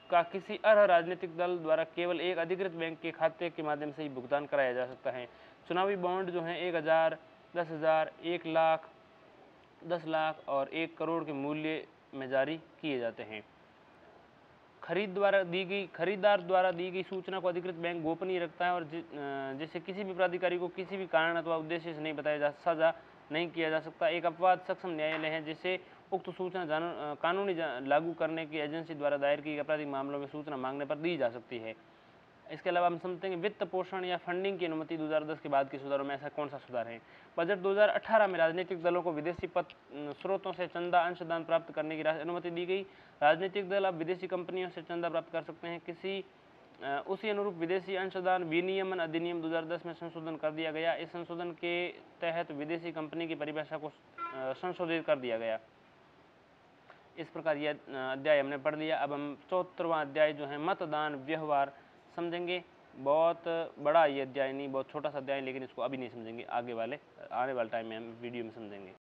का किसी अर्ह राजनीतिक दल द्वारा केवल एक अधिकृत बैंक के खाते के माध्यम से ही भुगतान कराया जा सकता है। चुनावी बॉन्ड जो है 1,000, 10,000, 1 लाख, 10 लाख और 1 करोड़ के मूल्य में जारी किए जाते हैं। खरीदार द्वारा दी गई सूचना को अधिकृत बैंक गोपनीय रखता है और जिसे किसी भी प्राधिकारी को किसी भी कारण अथवा उद्देश्य से नहीं साझा नहीं किया जा सकता। एक अपवाद सक्षम न्यायालय है जिसे उक्त सूचना कानूनी लागू करने की एजेंसी द्वारा दायर की आपराधिक मामलों में सूचना मांगने पर दी जा सकती है। इसके अलावा हम समझते हैं वित्त पोषण या फंडिंग की अनुमति 2010 के बाद के सुधारों में ऐसा कौन सा सुधार है। बजट 2018 में राजनीतिक दलों को विदेशी स्रोतों से चंदा अंशदान प्राप्त करने की अनुमति दी गई। राजनीतिक दल अब विदेशी कंपनियों से चंदा प्राप्त कर सकते हैं। उसी अनुरूप विदेशी अंशदान विनियमन अधिनियम 2010 में संशोधन कर दिया गया। इस संशोधन के तहत विदेशी कंपनी की परिभाषा को संशोधित कर दिया गया। इस प्रकार यह अध्याय हमने पढ़ लिया। अब हम 74वां अध्याय जो है मतदान व्यवहार समझेंगे। बहुत बड़ा ये अध्याय नहीं, बहुत छोटा सा अध्याय, लेकिन इसको अभी नहीं समझेंगे, आने वाले टाइम में हम वीडियो में समझेंगे।